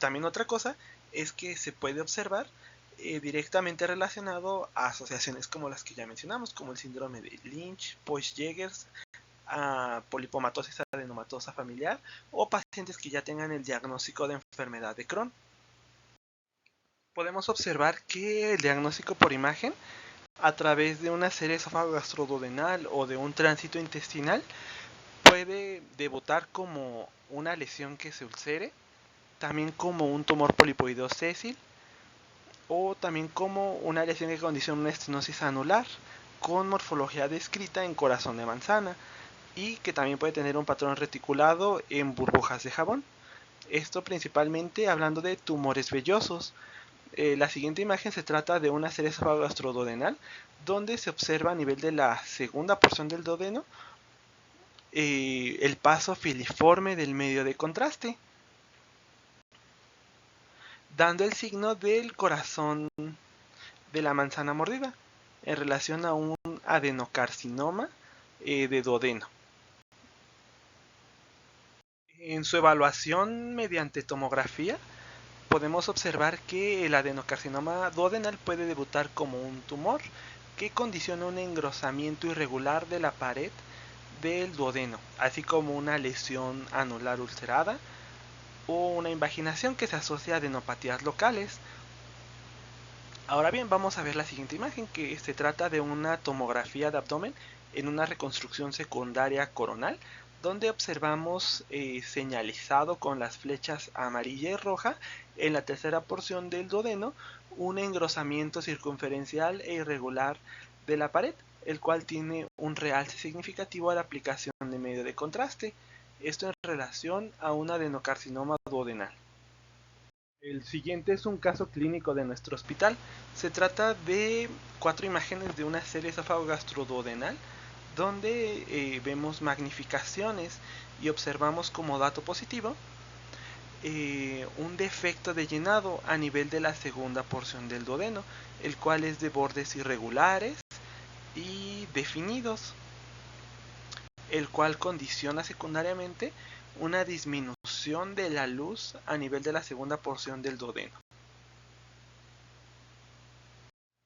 También otra cosa es que se puede observar directamente relacionado a asociaciones como las que ya mencionamos, como el síndrome de Lynch, Poich-Jägers, polipomatosis adenomatosa familiar, o pacientes que ya tengan el diagnóstico de enfermedad de Crohn. Podemos observar que el diagnóstico por imagen, a través de una serie esofágo-gastroduodenal o de un tránsito intestinal, puede debutar como una lesión que se ulcere, también como un tumor polipoideo sésil, o también como una lesión que condiciona una estenosis anular con morfología descrita en corazón de manzana, y que también puede tener un patrón reticulado en burbujas de jabón. Esto principalmente hablando de tumores vellosos. La siguiente imagen se trata de una serie esofágo-gastroduodenal, donde se observa a nivel de la segunda porción del duodeno el paso filiforme del medio de contraste, dando el signo del corazón de la manzana mordida en relación a un adenocarcinoma de duodeno. En su evaluación mediante tomografía, podemos observar que el adenocarcinoma duodenal puede debutar como un tumor que condiciona un engrosamiento irregular de la pared del duodeno, así como una lesión anular ulcerada o una invaginación que se asocia a adenopatías locales. Ahora bien, vamos a ver la siguiente imagen, que se trata de una tomografía de abdomen en una reconstrucción secundaria coronal, donde observamos señalizado con las flechas amarilla y roja en la tercera porción del duodeno un engrosamiento circunferencial e irregular de la pared, el cual tiene un realce significativo a la aplicación de medio de contraste, esto en relación a un adenocarcinoma duodenal. El siguiente es un caso clínico de nuestro hospital. Se trata de 4 imágenes de una serie esofágo-gastroduodenal, donde vemos magnificaciones y observamos como dato positivo un defecto de llenado a nivel de la segunda porción del duodeno, el cual es de bordes irregulares y definidos, el cual condiciona secundariamente una disminución de la luz a nivel de la segunda porción del duodeno.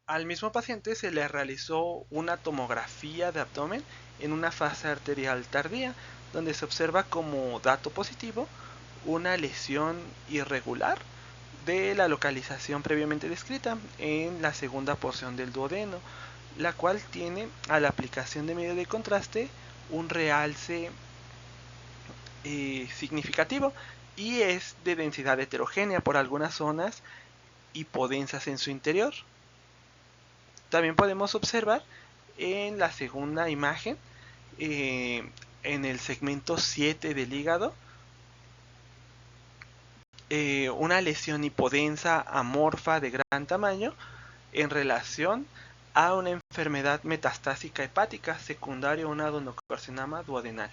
Al mismo paciente se le realizó una tomografía de abdomen en una fase arterial tardía, donde se observa como dato positivo una lesión irregular de la localización previamente descrita en la segunda porción del duodeno, la cual tiene a la aplicación de medio de contraste un realce significativo y es de densidad heterogénea por algunas zonas hipodensas en su interior. También podemos observar en la segunda imagen, en el segmento 7 del hígado, una lesión hipodensa amorfa de gran tamaño en relación a una enfermedad metastásica hepática secundaria a un adenocarcinoma duodenal.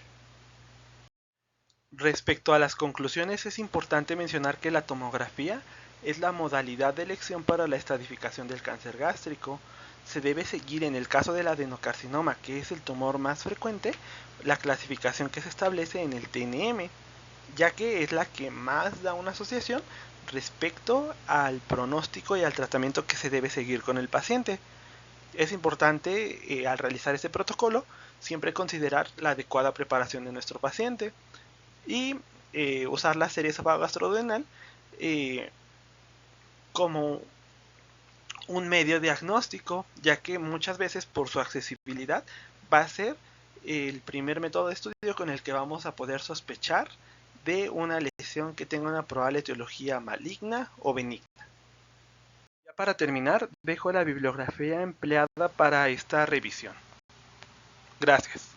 Respecto a las conclusiones, es importante mencionar que la tomografía es la modalidad de elección para la estratificación del cáncer gástrico. Se debe seguir, en el caso del adenocarcinoma, que es el tumor más frecuente, la clasificación que se establece en el TNM, ya que es la que más da una asociación respecto al pronóstico y al tratamiento que se debe seguir con el paciente. Es importante al realizar este protocolo siempre considerar la adecuada preparación de nuestro paciente y usar la serie gastroduodenal como un medio diagnóstico, ya que muchas veces por su accesibilidad va a ser el primer método de estudio con el que vamos a poder sospechar de una lesión que tenga una probable etiología maligna o benigna. Ya para terminar, dejo la bibliografía empleada para esta revisión. Gracias.